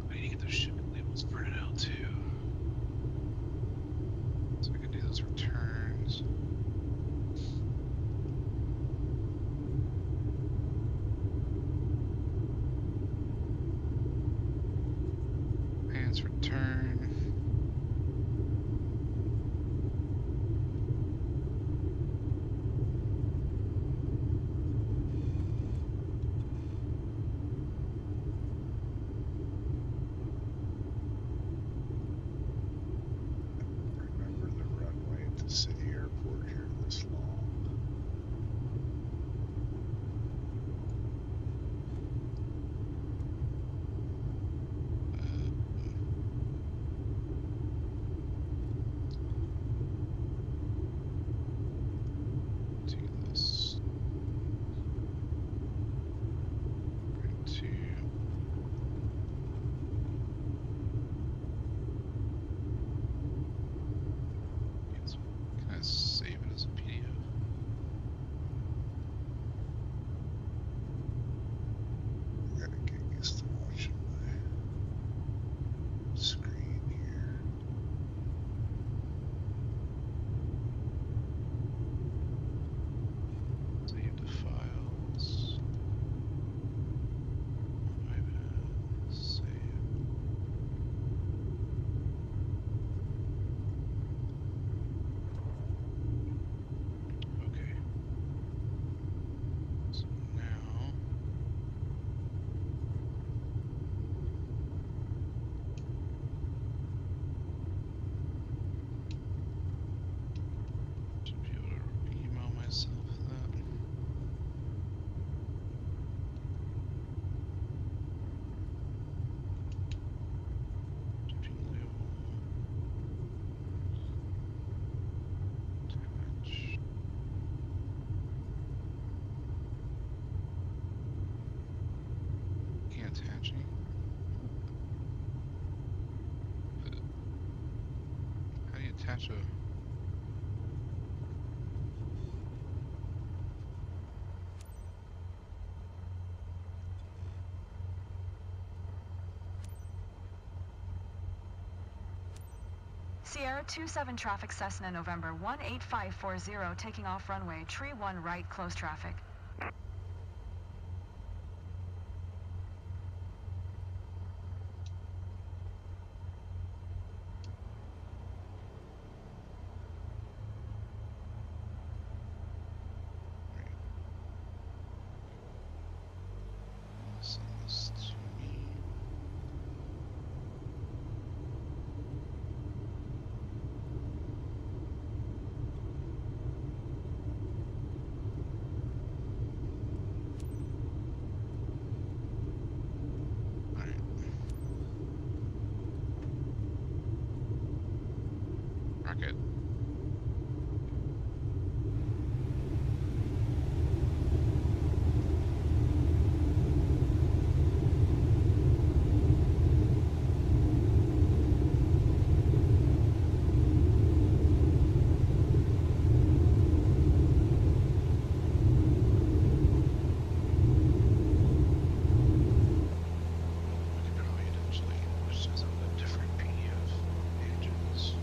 I need to get those shipping labels printed out too. So I can do those returns. Pants return. Remember the runway at the city airport here this long. Do this. Print two. Can I save it as a PDF? I gotta get used to watching my screen here. Save the files. My bad. Save. Okay. So now. Should be able to email myself that. Shipping label. Attach. Can't attach any. How do you attach a? Sierra 27 traffic Cessna November 18540 taking off runway tree 1 right close traffic. Send this to me. Alright. Rocket. I could probably eventually push this on the different PDF pages.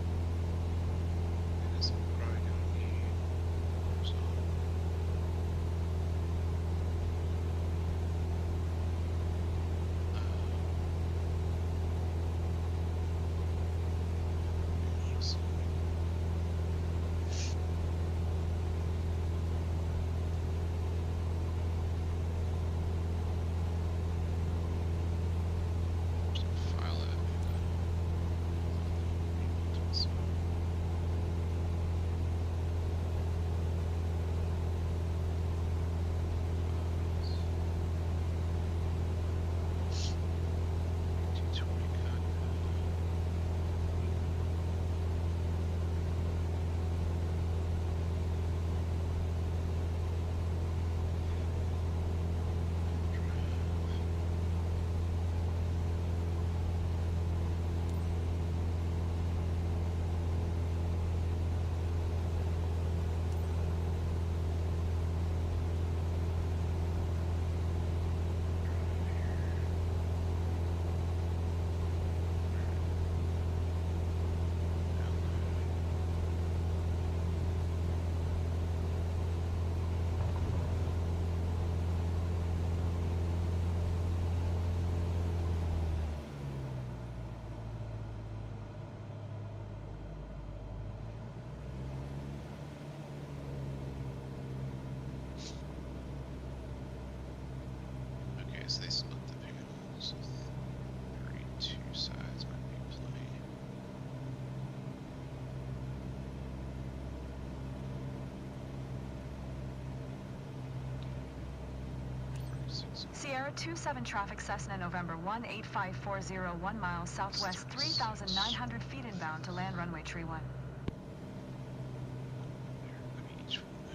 Sierra 27 traffic Cessna November 18540 1 mile southwest 3,900 feet inbound to land runway tree 1.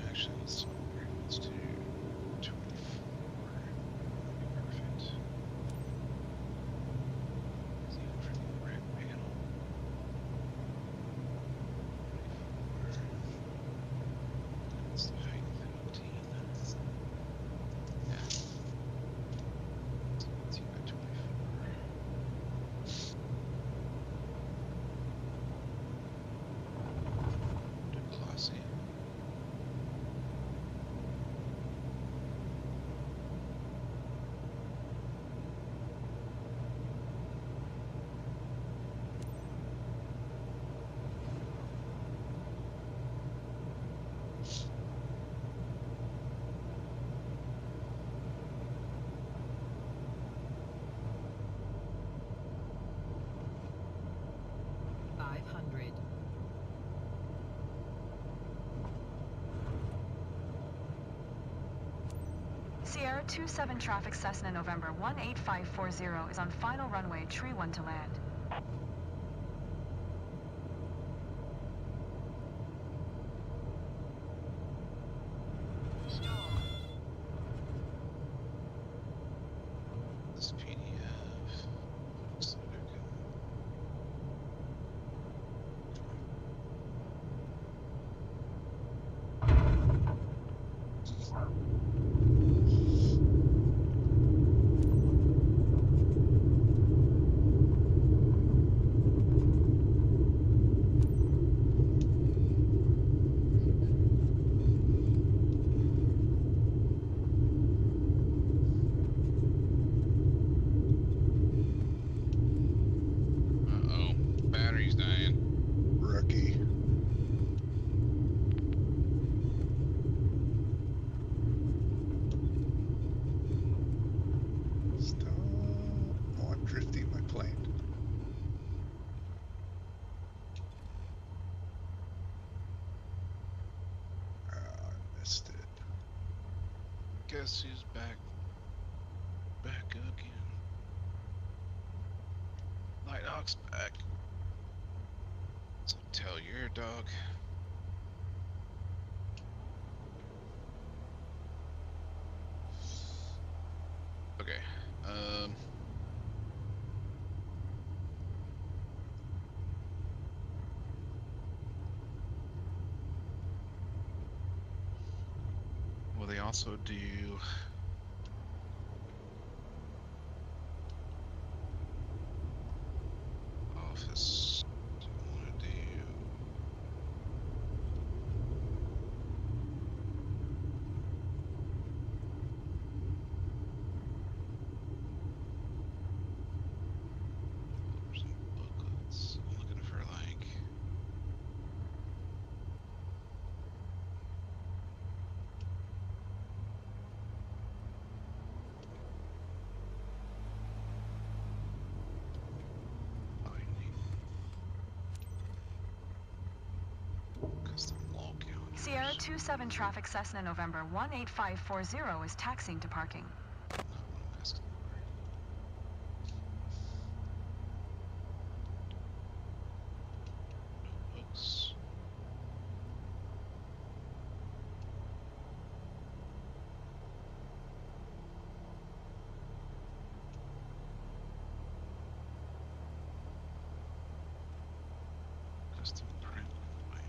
Actually, let's do 24. Perfect. See for the red panel. 24. That's the height 15. Yeah. 17 by 24. Classy. Sierra 27 traffic Cessna November 18540 is on final runway tree 1 to land. This PDF looks like I can. Uh-oh, battery's dying. Rookie. Stop. Oh, I'm drifting my plane. I missed it. Guess who's back? Back again. Nighthawk's back. So tell your dog. Okay. Will they also do office? Do you want to do? Some booklets. I'm looking for like. Binding. Custom log calendars. Sierra 27 traffic Cessna November 18540 is taxiing to parking. Not what I'm asking for. Notebooks. Custom print binding.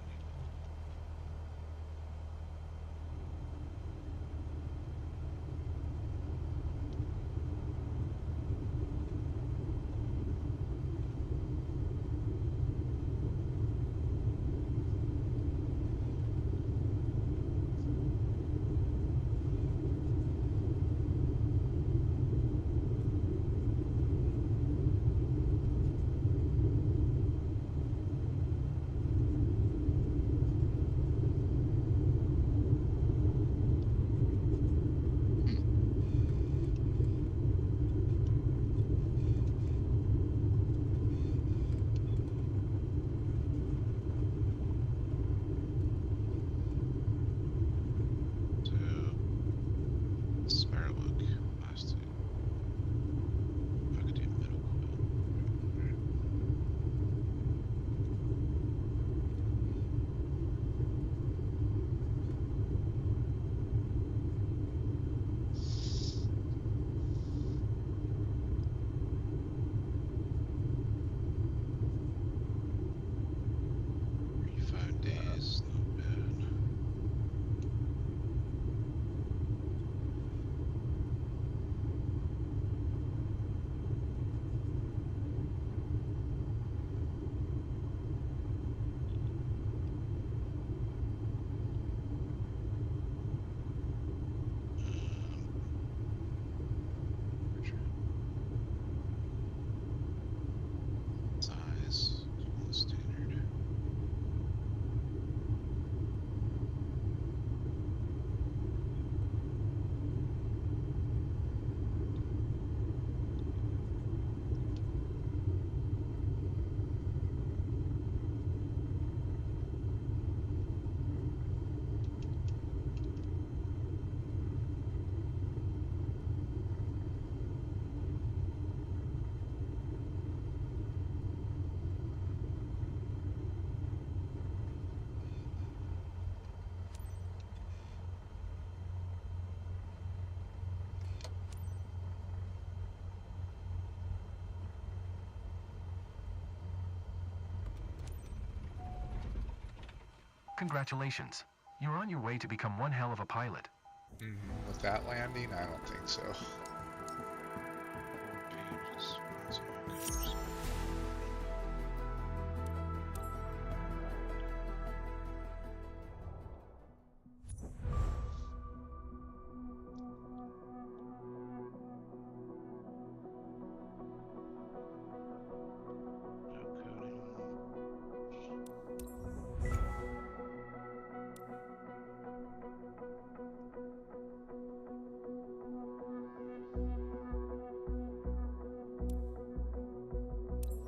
Congratulations. You're on your way to become one hell of a pilot. With that landing, I don't think so.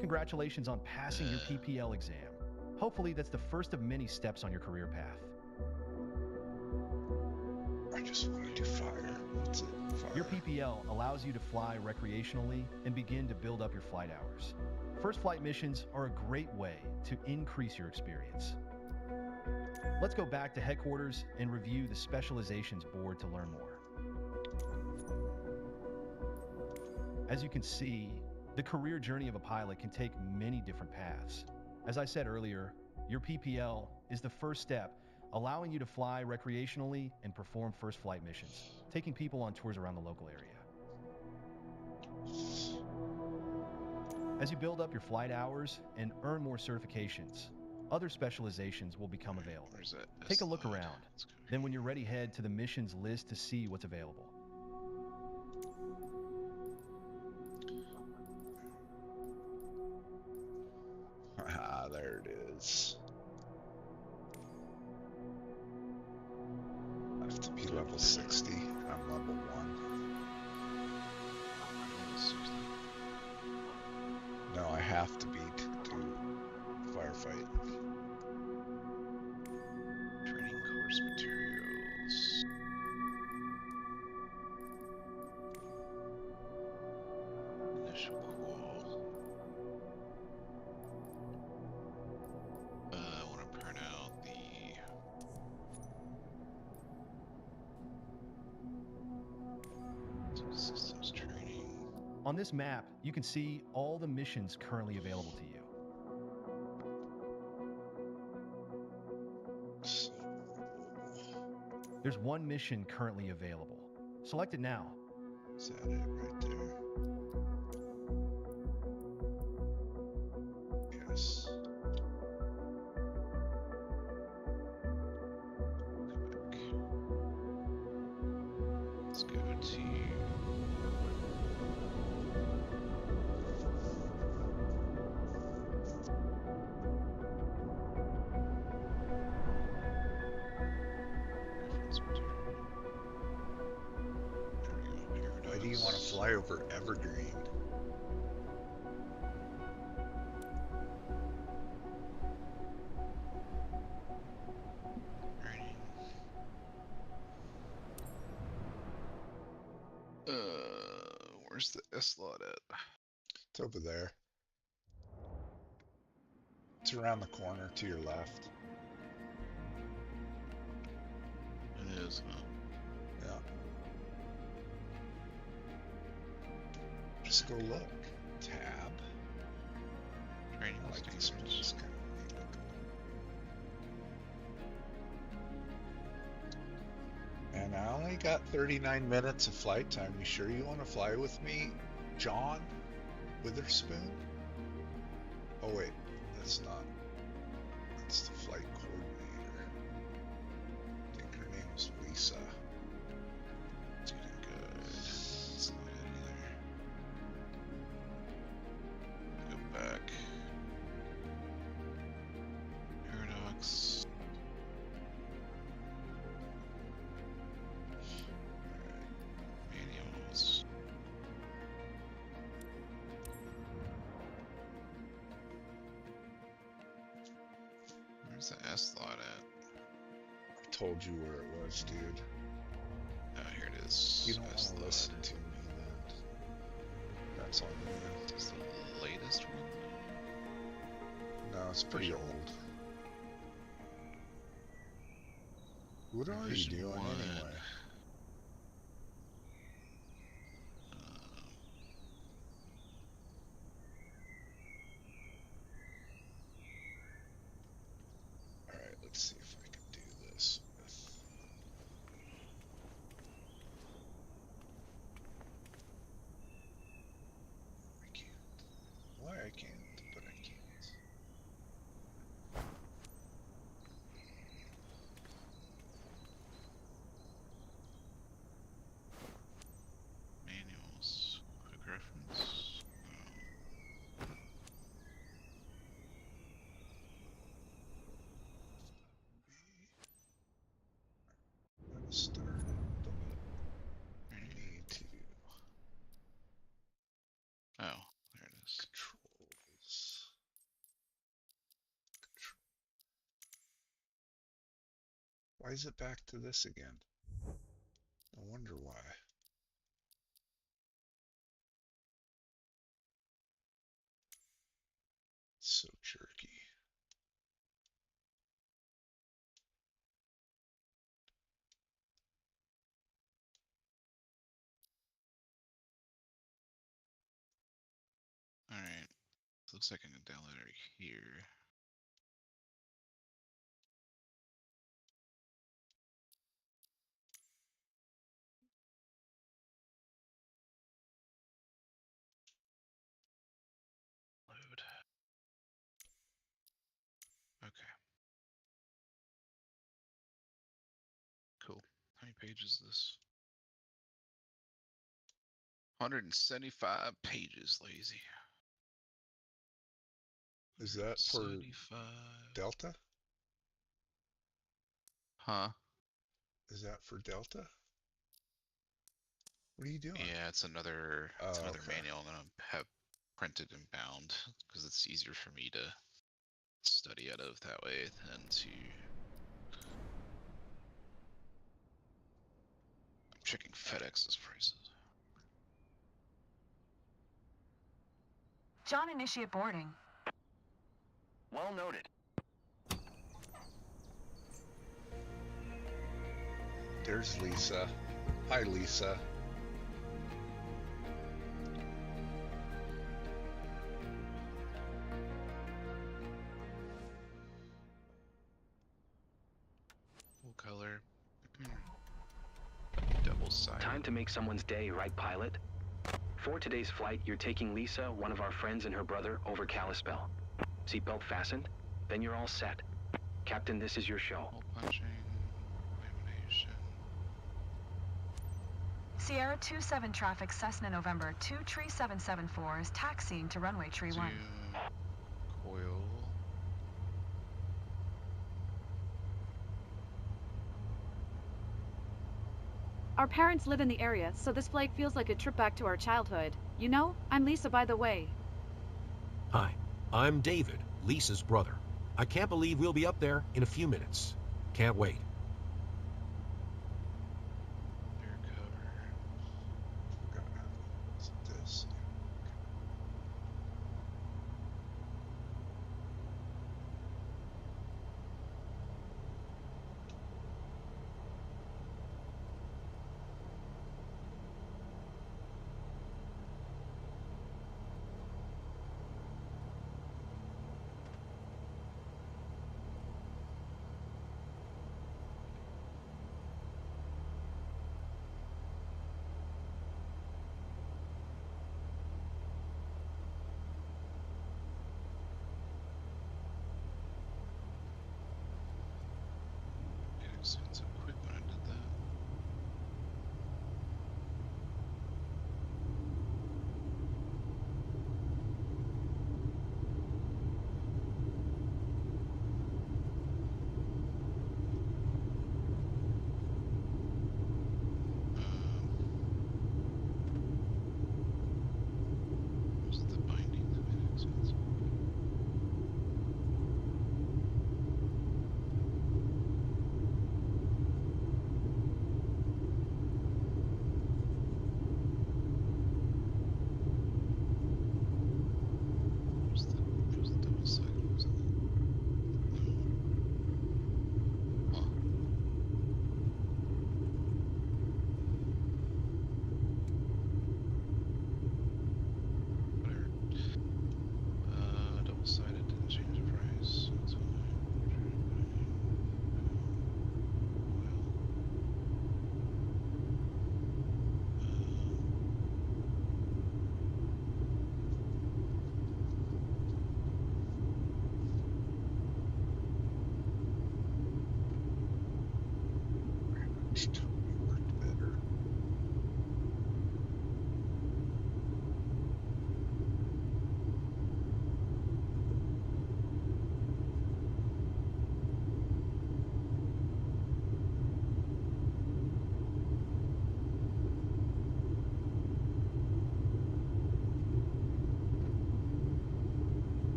Congratulations on passing your PPL exam. Hopefully that's the first of many steps on your career path. I just want to do fire. That's it. Fire. Your PPL allows you to fly recreationally and begin to build up your flight hours. First flight missions are a great way to increase your experience. Let's go back to headquarters and review the specializations board to learn more. As you can see, the career journey of a pilot can take many different paths. As I said earlier, your PPL is the first step, allowing you to fly recreationally and perform first flight missions, taking people on tours around the local area. As you build up your flight hours and earn more certifications, other specializations will become available. Take a look around. Then when you're ready, head to the missions list to see what's available. Ah, there it is. I have to be level 60. I'm level 1. No, I have to be to do firefight. Training course materials. Initial call. I want to print out the systems training. On this map, you can see all the missions currently available to you. There's one mission currently available. Select it now. Is that it right there? Yes. Go back. Let's go to reference material. There we go. Why do you want to fly over Evergreen? Training. Where's the S slot at? It's over there. It's around the corner to your left. It is, huh? Yeah. Just go look. Tab. Training I like these standards. ones kind of neat looking. And I only got 39 minutes of flight time. You sure you want to fly with me, John Witherspoon? Oh wait, that's not. That's the flight coordinator. I think her name is Lisa. It's getting good. It's not either. Go back. Paradox. Manuals. Where's the S slot at? I told you where it was, dude. Ah, here it is. You don't want S to slot. listen to me then. That's on you. Is the latest one? No, it's pretty old. What are you Revision doing 1. anyway? Alright, let's see if I I can't, but I can't. Manuals. Quick reference. No. I'm gonna start it, but I need to Oh, there it is. controls. Control. Why is it back to this again? I wonder why. It's so jerky. Alright. Looks like I can download it right here. Load. Okay. Cool. How many pages is this? 175 pages, lazy. Is that for 75. Delta? Huh? Is that for Delta? What are you doing? Yeah, it's another Oh, okay. manual I'm gonna have printed and bound because it's easier for me to study out of that way than to. I'm checking FedEx's prices. John, initiate boarding. Well noted. There's Lisa. Hi, Lisa. Full color. Double sided. Time to make someone's day, right, pilot? For today's flight, you're taking Lisa, one of our friends, and her brother over Kalispell. Seatbelt fastened? Then you're all set. Captain, this is your show. Hole punching. Lamination. Sierra 27 traffic Cessna November 23774 is taxiing to runway tree 1. Coil. Our parents live in the area, so this flight feels like a trip back to our childhood. You know, I'm Lisa, by the way. Hi, I'm David, Lisa's brother. I can't believe we'll be up there in a few minutes. Can't wait. Air cover. Is it this? Getting so quick when I did that. Was it the binding that made it expensive?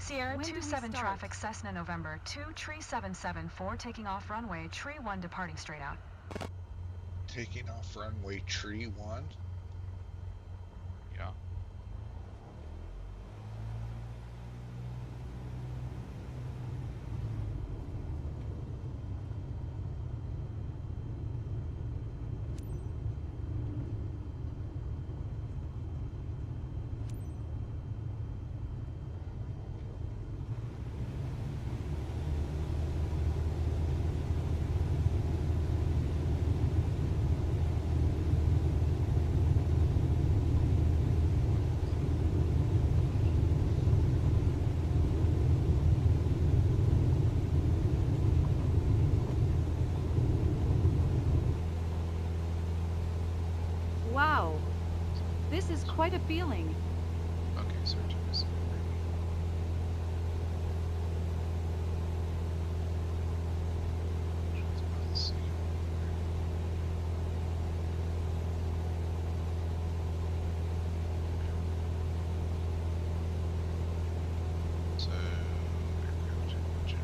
Sierra When do we 27 start? traffic Cessna November 2 tree 774 taking off runway tree 1 departing straight out. Taking off runway tree 1. Yeah. Wow. This is quite a feeling. Okay, search this. So, aircraft general.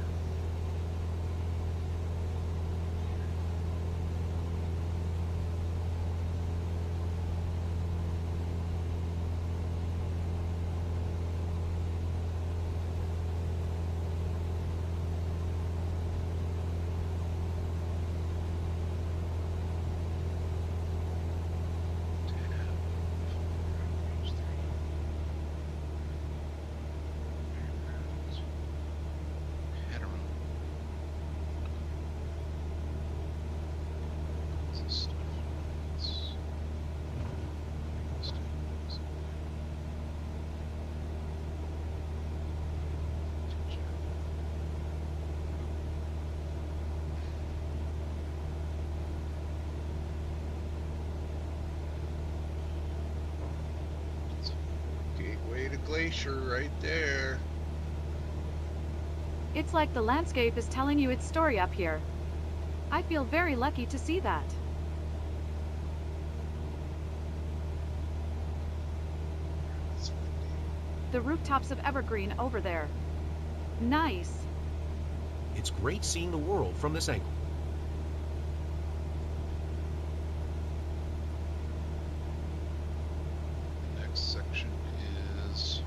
Gateway to Glacier right there. It's like the landscape is telling you its story up here. I feel very lucky to see that. It's windy. The rooftops of Evergreen over there. Nice. It's great seeing the world from this angle. Next section is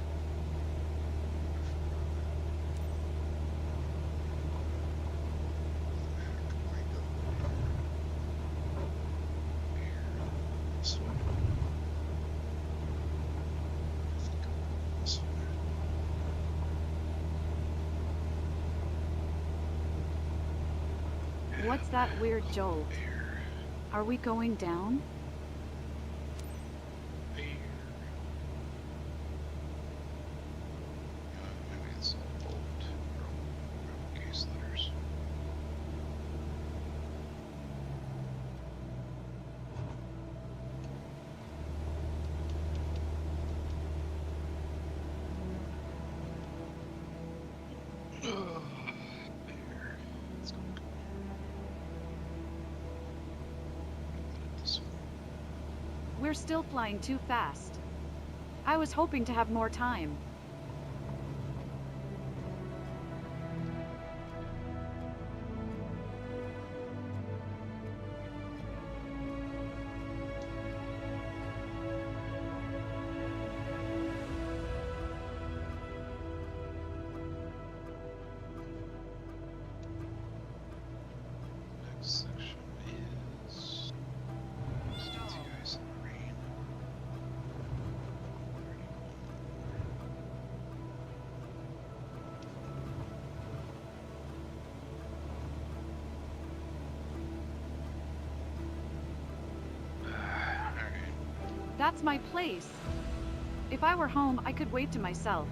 This way. I think I'm going this way. What's that weird jolt? air. Are we going down? Air. Maybe it's a bolt from case letters. Air. It's going to go. This way. We're still flying too fast. I was hoping to have more time. Next section is Fancy Ice in the Rain. Alright. That's my place. If I were home, I could wave to myself.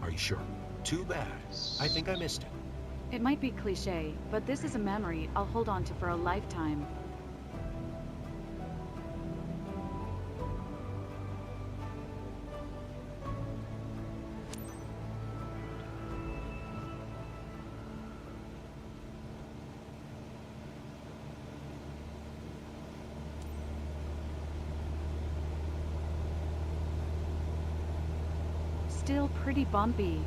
Are you sure? Too bad. I think I missed it. It might be cliche, but this is a memory I'll hold on to for a lifetime. still pretty bumpy.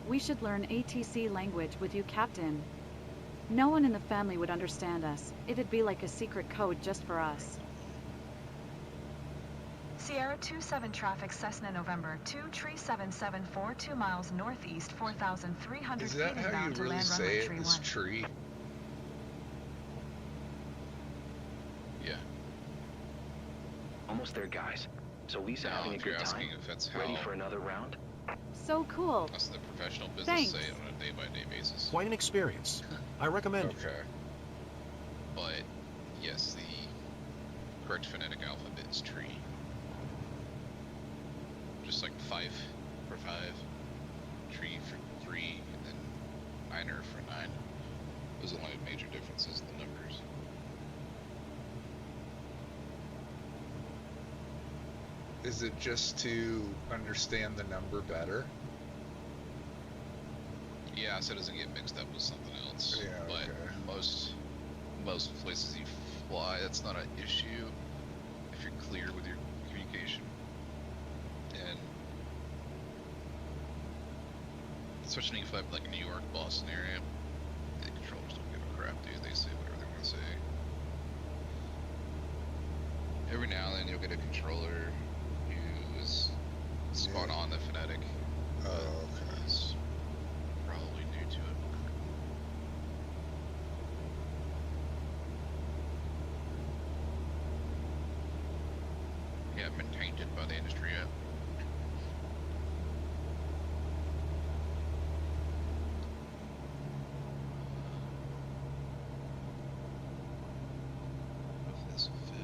We should learn ATC language with you, Captain. No one in the family would understand us. It'd be like a secret code just for us. Sierra 27 traffic, Cessna November 23774, 2 miles northeast, 4,300 Is feet that how you inbound to really land say runway it? tree This 1. tree? Yeah. Almost there, guys. So Lisa Now, having a if you're good asking time? if that's how Ready for another round? So cool. us the professional business Thanks. say it on a day-by-day basis. Quite an experience. I recommend it. Okay. But yes, the correct phonetic alphabet is tree. Just like 5 for 5, tree for 3, and then niner for 9. Those are the only major differences in the numbers. Is it just to understand the number better? Yeah, so it doesn't get mixed up with something else. Yeah, but okay. most places you fly, that's not an issue if you're clear with your communication. And especially if you fly like a New York, Boston area, the controllers don't give a crap, dude. They say whatever they're gonna say. Every now and then you'll get a controller who is spot on the phonetic. Oh, okay. Is probably new to it. You haven't been tainted by the industry yet. If this will fit.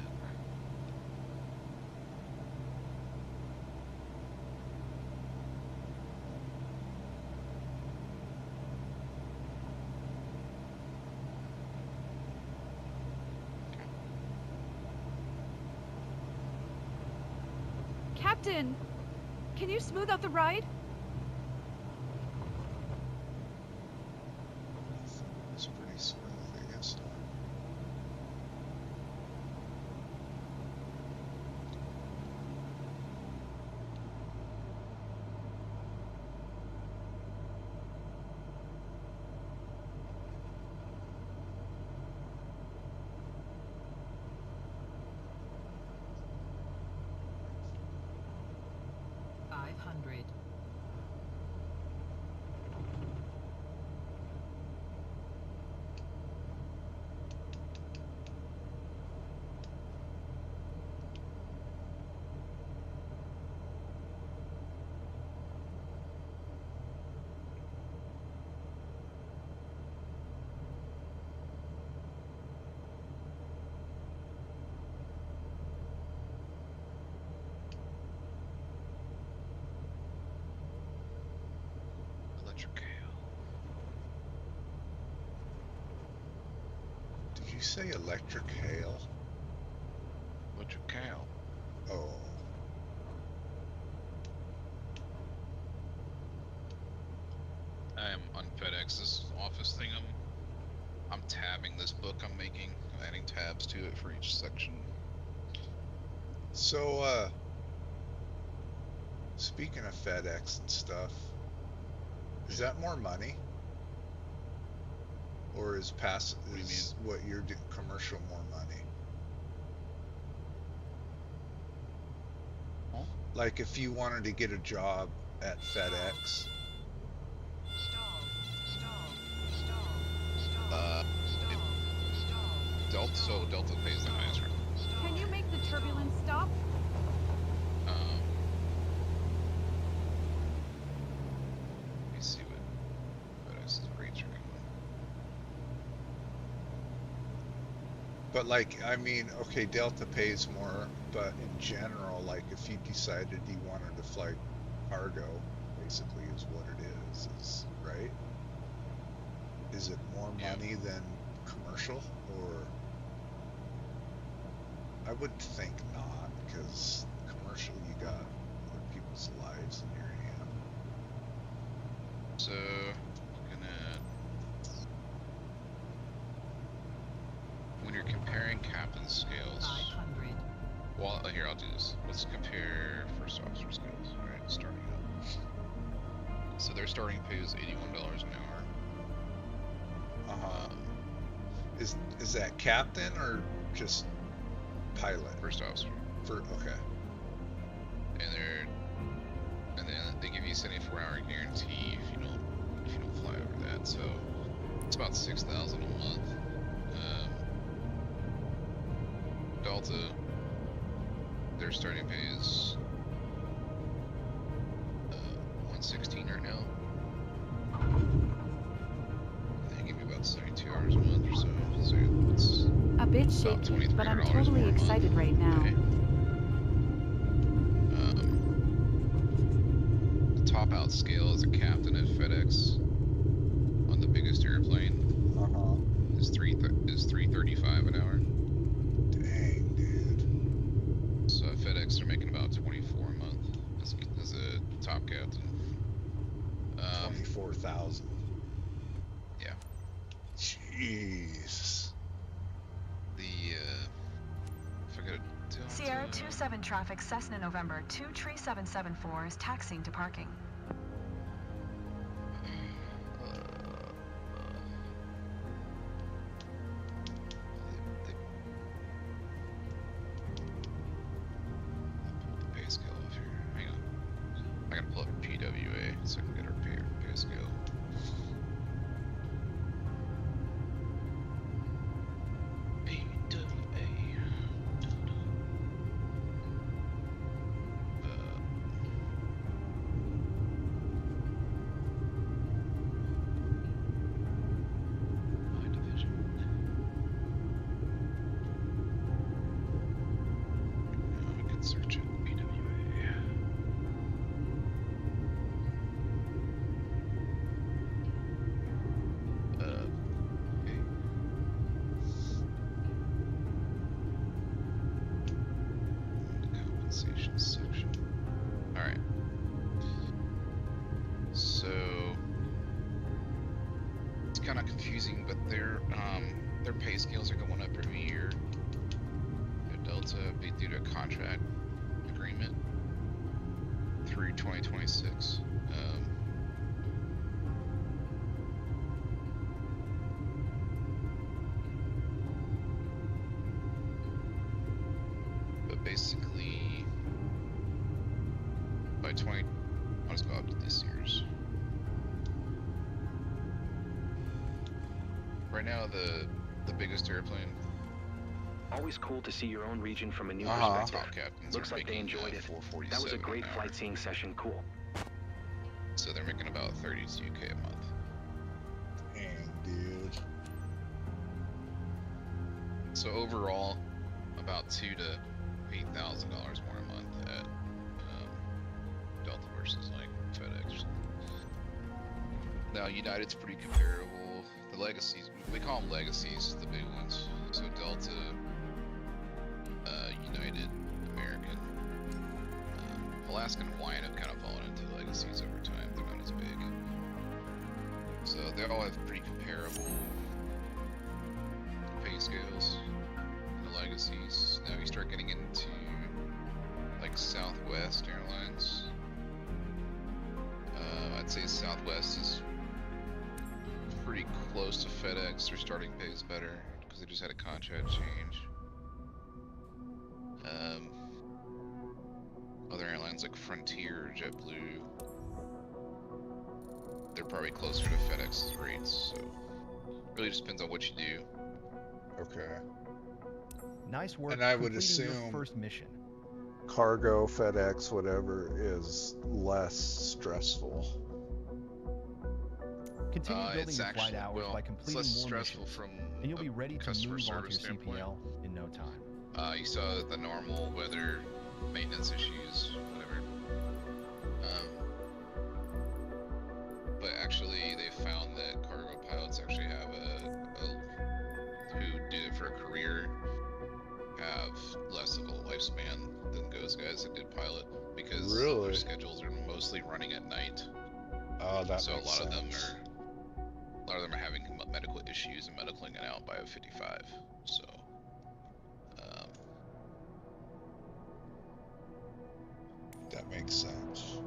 Captain, can you smooth out the ride? It's pretty smooth, I guess. $500. Electric hail. Did you say electric hail? Electric cow. Oh. I am on FedEx's office thing. I'm tabbing this book I'm making, adding tabs to it for each section. So, speaking of FedEx and stuff, is that more money? Or is do you what you're doing commercial more money? Huh? Like if you wanted to get a job at FedEx. Delta pays the highest rate. Can you make the turbulence stop? Let me see what FedEx's But like, I mean, okay, Delta pays more, but in general, like if you decided you wanted to fly cargo, basically is what it is right? Is it more money than commercial, or I would think not, because commercial you got other people's lives in your hand. So, when you're comparing captain scales, 500. well, here, I'll do this. Let's compare first officer scales. All right, starting out. So their starting pay is $81 an hour. Is that captain or just pilot? First officer. Okay. And then they give you a 74-hour guarantee if you don't fly over that. So it's about $6,000 a month. Delta, their starting pay is $116 right now. They give you about 72 hours a month or so. So it's a bit shaky, but I'm totally excited right now. Okay. The top out scale as a captain at FedEx on the biggest airplane is $335 an hour. Dang, dude. So at FedEx they're making about $24 a month as a top captain. 24,000. Yeah. Jeez. If I go to Delta, Sierra 27 traffic, Cessna November 23774 is taxiing to parking. the pay scale off here. Hang on. I gotta pull up PWA so I can get our pay scale. Search it, PWA. Okay. Compensation section. Alright. So it's kind of confusing, but their pay scales are going up every year. Delta be due to a contract agreement through 2026. But basically, by I'll just go up to this year's. Right now, the biggest airplane. Always cool to see your own region from a new Top perspective. captains Looks are like they making, enjoyed it. 447 That was a great an hour. flight seeing session. Cool. So they're making about $32K a month. Dang, dude. So overall, about $2,000 to $8,000 more a month at Delta versus like FedEx. Now United's pretty comparable. The legacies, we call them legacies, the big ones. So Delta, United, American, Alaska and Hawaiian have kind of fallen into legacies over time. They're not as big. So they all have pretty comparable pay scales. The legacies. Now you start getting into like Southwest Airlines. I'd say Southwest is pretty close to FedEx. Their starting pay is better because they just had a contract change. Other airlines like Frontier, JetBlue, they're probably closer to FedEx's rates. So really just depends on what you do. Okay. Nice work. And I would completing your assume first mission. Cargo, FedEx, whatever is less stressful. Continue building It's your actually flight hours by it's completing less more stressful missions. from and you'll be ready to customer move onto your service standpoint. CPL in no time. You saw the normal weather, maintenance issues, whatever. But actually, they found that cargo pilots actually have who do it for a career, have less of a lifespan than those guys that did pilot, because their schedules are mostly running at night. Oh, that so makes a lot sense. of them are having medical issues and medicaling it out by 55. So that makes sense.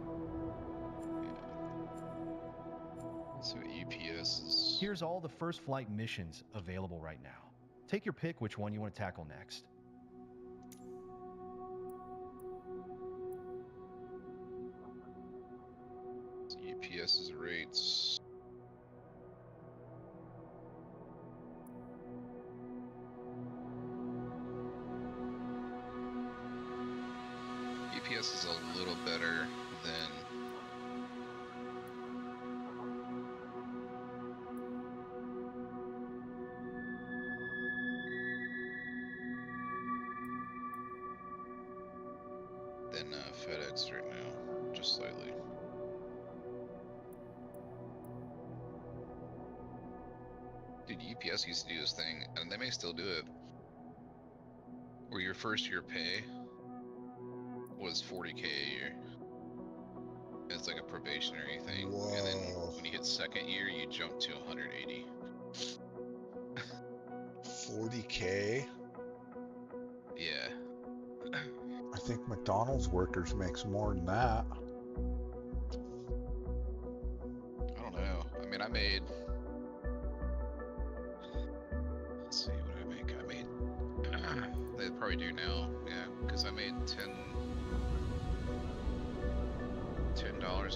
So EPS is... Here's all the first flight missions available right now. Take your pick which one you want to tackle next. So EPS's rates. EPS is a little better than FedEx right now, just slightly. Dude, UPS used to do this thing, and they may still do it, where your first year pay was $40K a year. It's like a probationary thing. Whoa. And then when you hit second year, you jump to 180. 40K? Yeah. I think McDonald's workers makes more than that. I don't know. I mean, I made... Let's see, what did I make? I made... They probably do now, yeah, because I made $10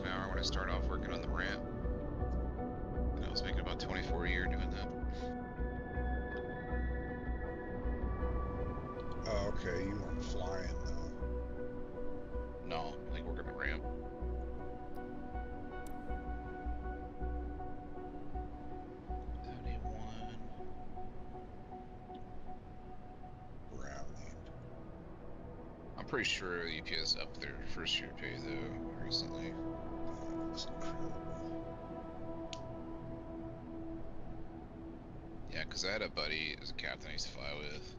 an hour when I started off working on the ramp. And I was making about 24 a year doing that. Oh, okay, you weren't flying though. No, like working the ramp. I'm pretty sure UPS upped their first year pay though recently. That's incredible. Yeah, because I had a buddy as a captain I used to fly with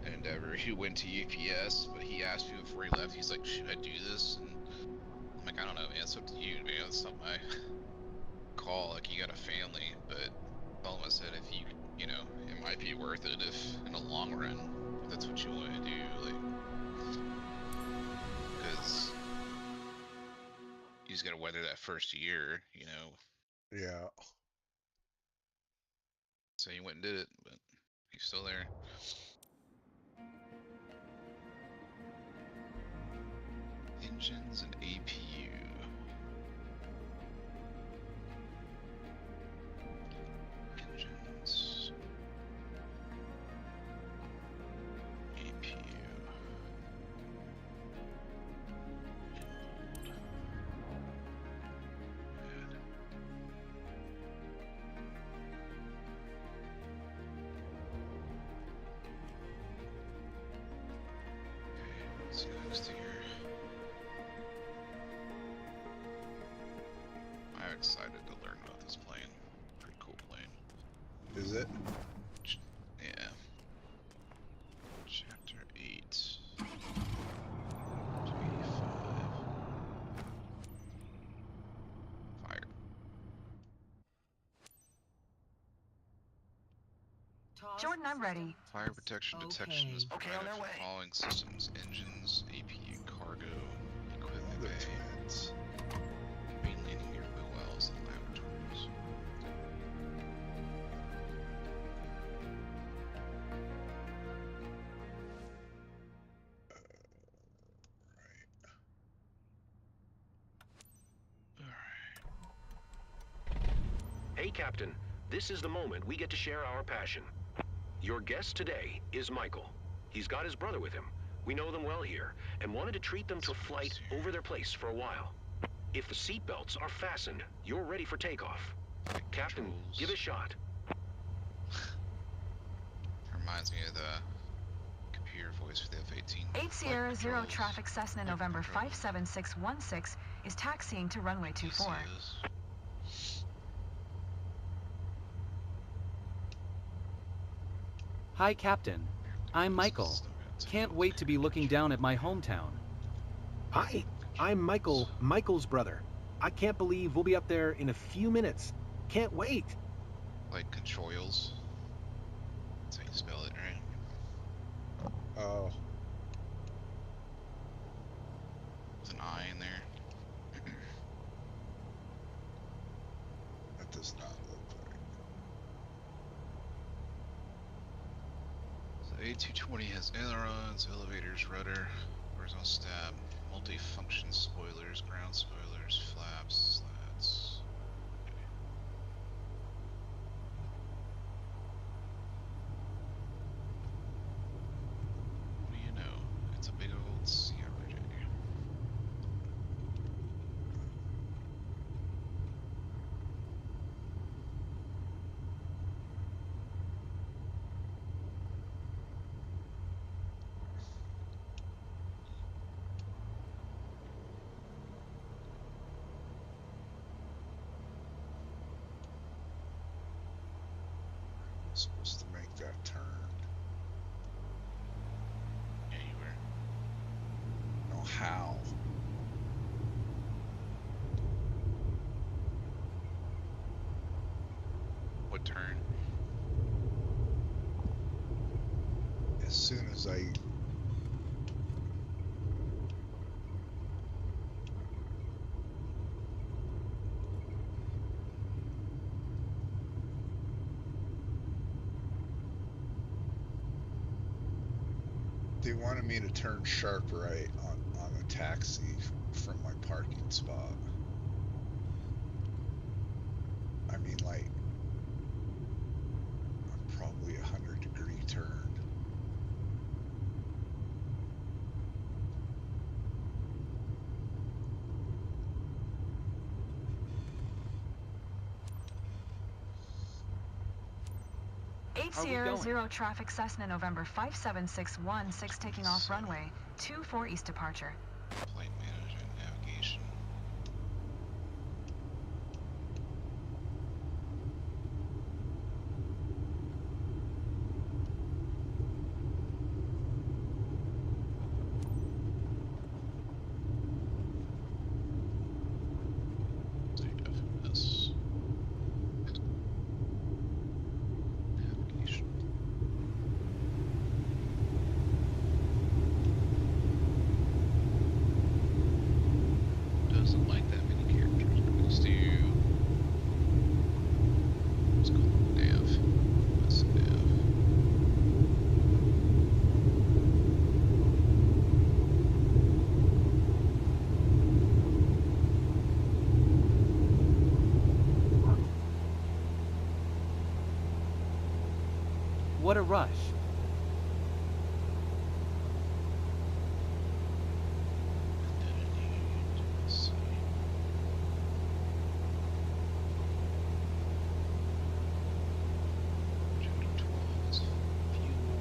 at Endeavor. He went to UPS, but he asked me before he left. He's like, "Should I do this?" And I'm like, "I don't know, man. It's up to you, man. It's not my call. Like, you got a family." But all I said, if you know, it might be worth it if in the long run, if that's what you want to do, like. Because you just gotta weather that first year, you know. Yeah. So he went and did it, but he's still there. Engines and APU. Engines. APU. Let's see next here. I'm excited to learn about this plane. Pretty cool plane. Is it? Yeah. Chapter 8. 285. Fire. Jordan, I'm ready. Fire protection detection is Okay. provided for following systems: engines, APU, cargo, equipment The bay, twins. main landing gear, wheel wells, and laboratories. Hey, Captain. This is the moment we get to share our passion. Your guest today is Michael. He's got his brother with him. We know them well here, and wanted to treat them to a flight over their place for a while. If the seatbelts are fastened, you're ready for takeoff. Captain, give it a shot. reminds me of the computer voice for the F-18. 8 Sierra Zero controls, traffic Cessna flight November controls, 57616 is taxiing to runway 24. PCOs. Hi, Captain. I'm Michael. Can't wait to be looking down at my hometown. Hi, I'm Michael, Michael's brother. I can't believe we'll be up there in a few minutes. Can't wait. Like controls. That's how you spell it, right? Oh, With an I in there. that does not look right. So A220 has ailerons, elevators, rudder, horizontal stab, multi-function spoilers, ground spoilers, flaps, slats. What do you know? It's a big old CRJ. I'm supposed to make that turn. Yeah, you were. No, how? What turn? As soon as I they wanted me to turn sharp right on a taxi from my parking spot. I mean, like, I'm probably 100-degree turn. Eight Are we Sierra going? Zero traffic Cessna November 57616 taking off runway 24 east departure. Flight management, navigation. CFS. Navigation. Doesn't like that many characters, but let's do. Let's call it nav. That's nav. What a rush. Let's see. Chapter 12 is fuel.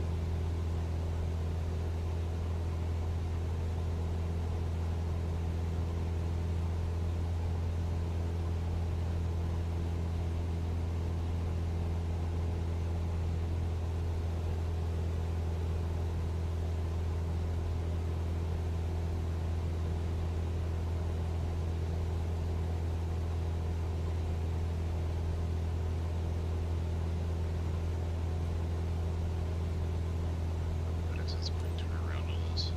But it says quick turnaround on this.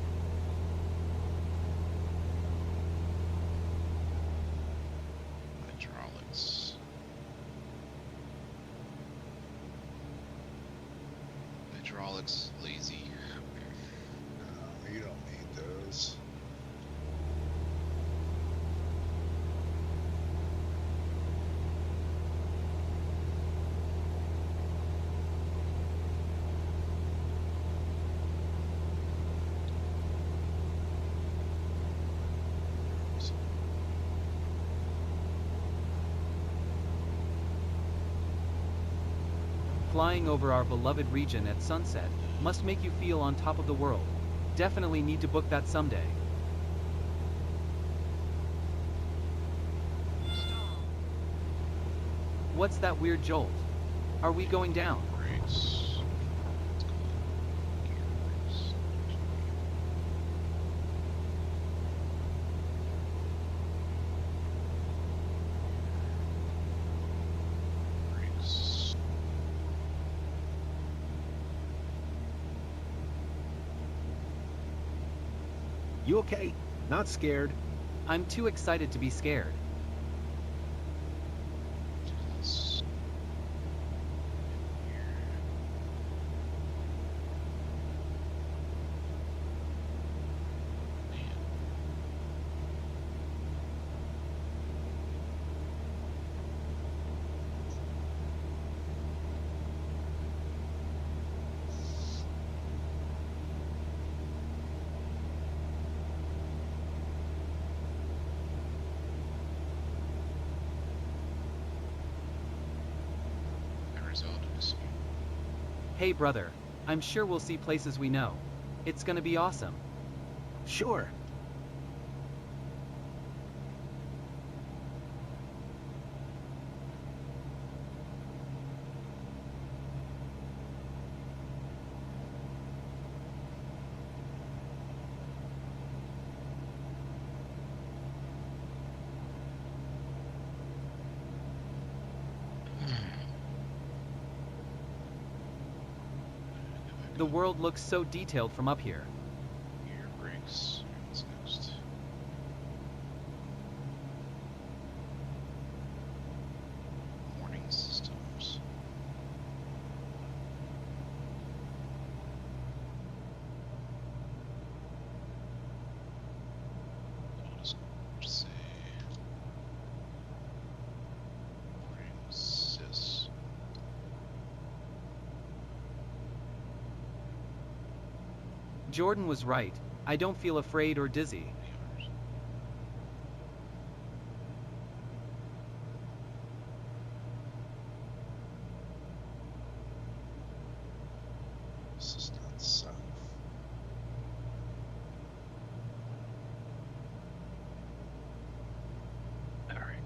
Hydraulics. Hydraulics, lazy. No, you don't need those. flying over our beloved region at sunset must make you feel on top of the world. Definitely need to book that someday. What's that weird jolt? Are we going down? Brakes. You okay? Not scared? I'm too excited to be scared. Hey brother, I'm sure we'll see places we know. It's gonna be awesome. Sure. The world looks so detailed from up here. Gear brakes. What's next? Warning systems. I'll just say warning sys. Jordan was right. I don't feel afraid or dizzy. This is not south. All right.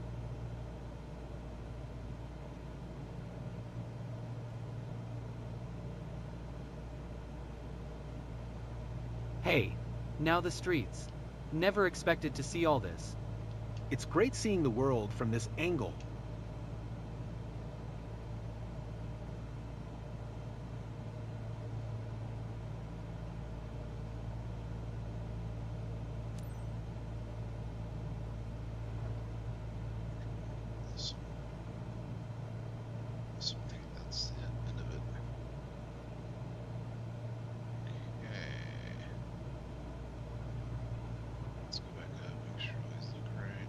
Hey, now the streets. Never expected to see all this. It's great seeing the world from this angle. This way, that's the end of it. Okay. Let's go back up, make sure these look right.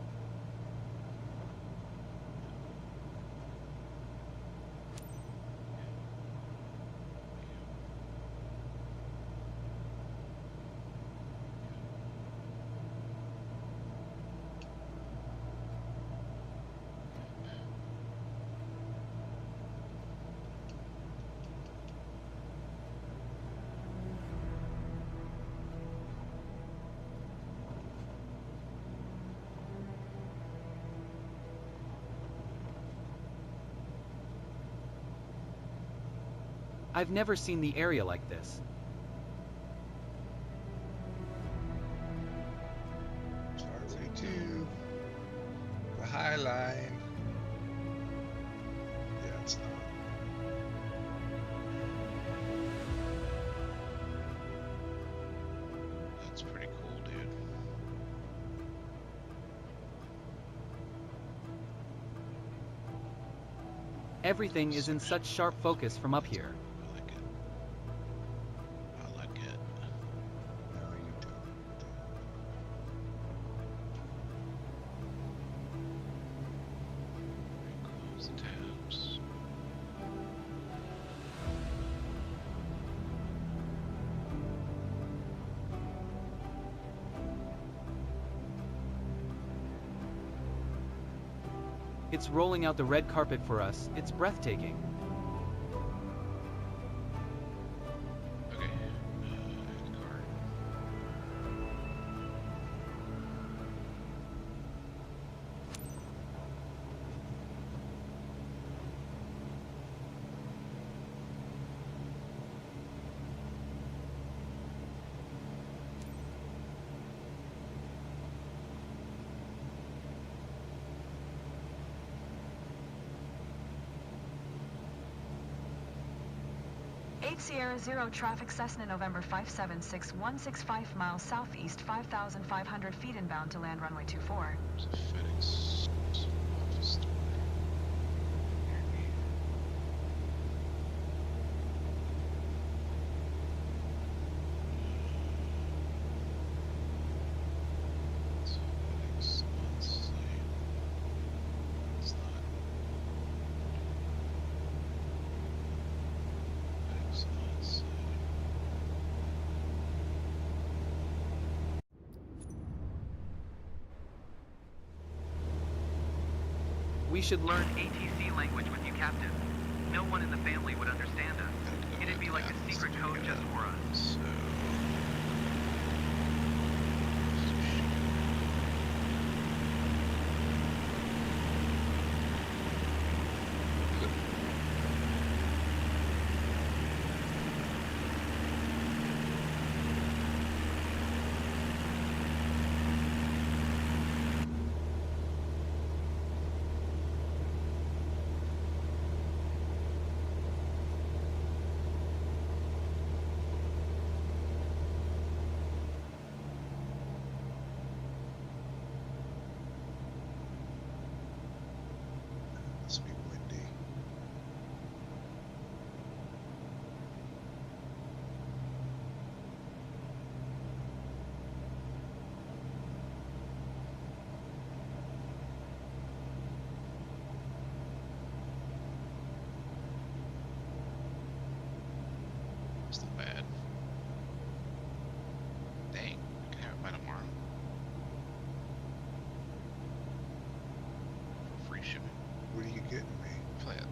I've never seen the area like this. Charlie 2. The High Line. Yeah, it's not. That's pretty cool, dude. Everything is in such sharp focus from up here. I like it. I like it. No, you don't. Close the tabs. It's rolling out the red carpet for us. It's breathtaking. 8 Sierra 0 traffic Cessna November 576 165 miles southeast 5,500 feet inbound to land runway 24. There's a FedEx office door. It's FedEx on site. It's not. FedEx on site. We should learn ATC language with you, Captain. No one in the family would understand us. It'd be like a secret code just for us. So. Must be windy. It's not bad. Dang, I can have it by tomorrow. For free shipping. What are you getting me? Play it.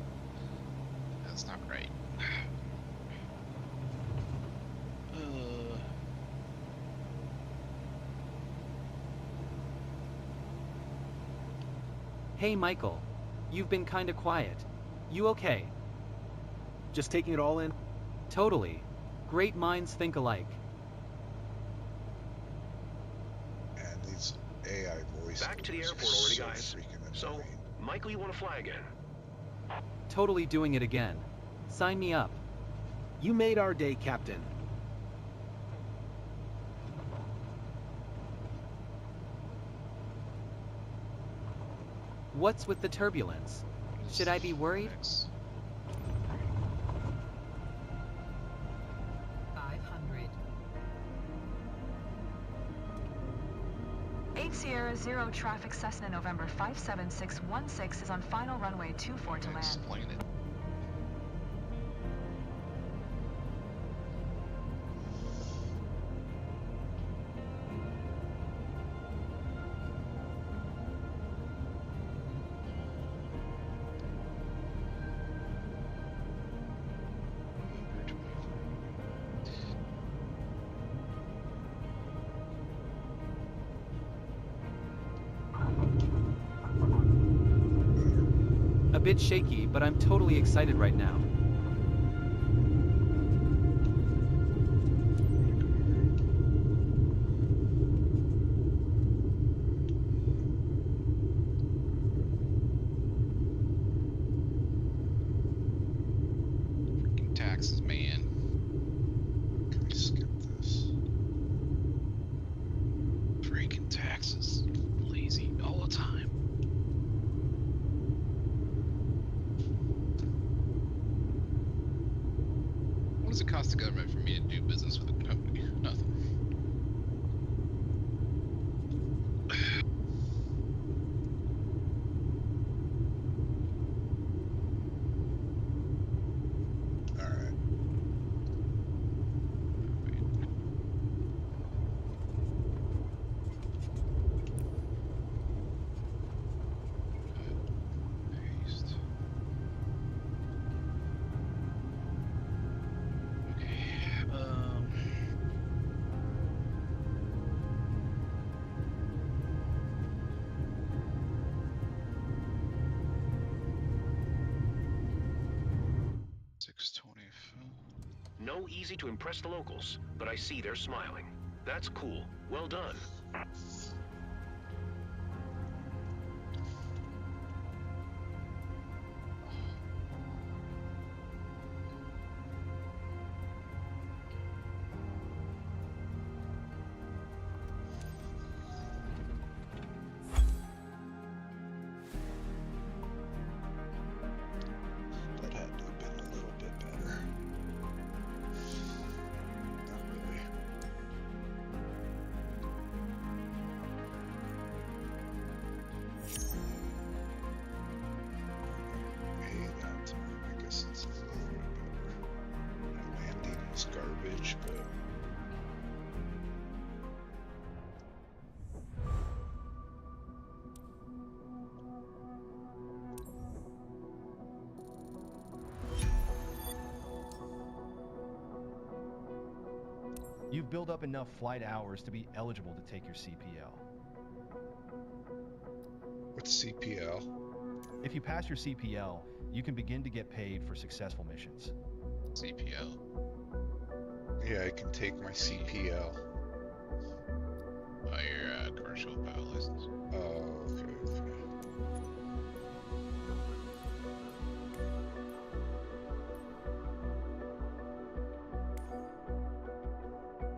That's not right. Hey, Michael. You've been kinda quiet. You okay? Just taking it all in? Totally. Great minds think alike. And these AI voice Back to the tools are airport already, so guys. freaking So, annoying. Michael, you want to fly again? Totally doing it again. Sign me up. You made our day, Captain. What's with the turbulence? Should I be worried? 500. 8 Sierra 0 traffic Cessna November 57616 is on final runway 24 to land. Explain it. A bit shaky, but I'm totally excited right now. Freaking taxes, man. Can we skip this? Freaking taxes. Lazy all the time. What does it cost the government for me to do business with a company? Nothing. Alright. Paste. Okay. 625. No easy to impress the locals, but I see they're smiling. That's cool. Well done. You've built up enough flight hours to be eligible to take your CPL. What's CPL? If you pass your CPL, you can begin to get paid for successful missions. CPL. Yeah, I can take my CPL. Your commercial pilot license. Oh, okay.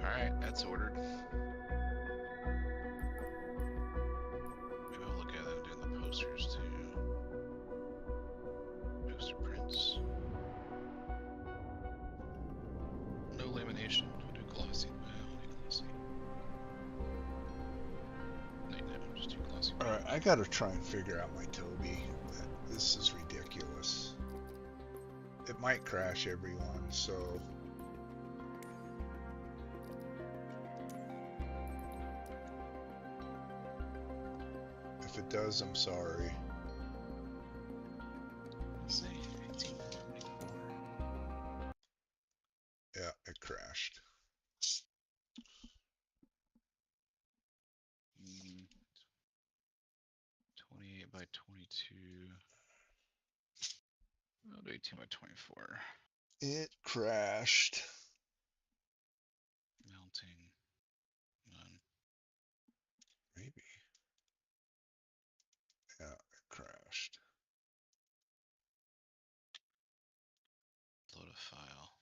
Alright, that's ordered. Maybe I'll look at them doing the posters too. Poster prints. No lamination. We'll do glossy. Well, I'll do glossy. No, just do glossy. Alright, I gotta try and figure out my Toby. This is ridiculous. It might crash everyone, so... If it does, I'm sorry. Say 1824. Yeah, it crashed. 28 by 22. I'll do 18 by 24. It crashed. Mounting. None. Maybe. Yeah, it crashed. Load a file.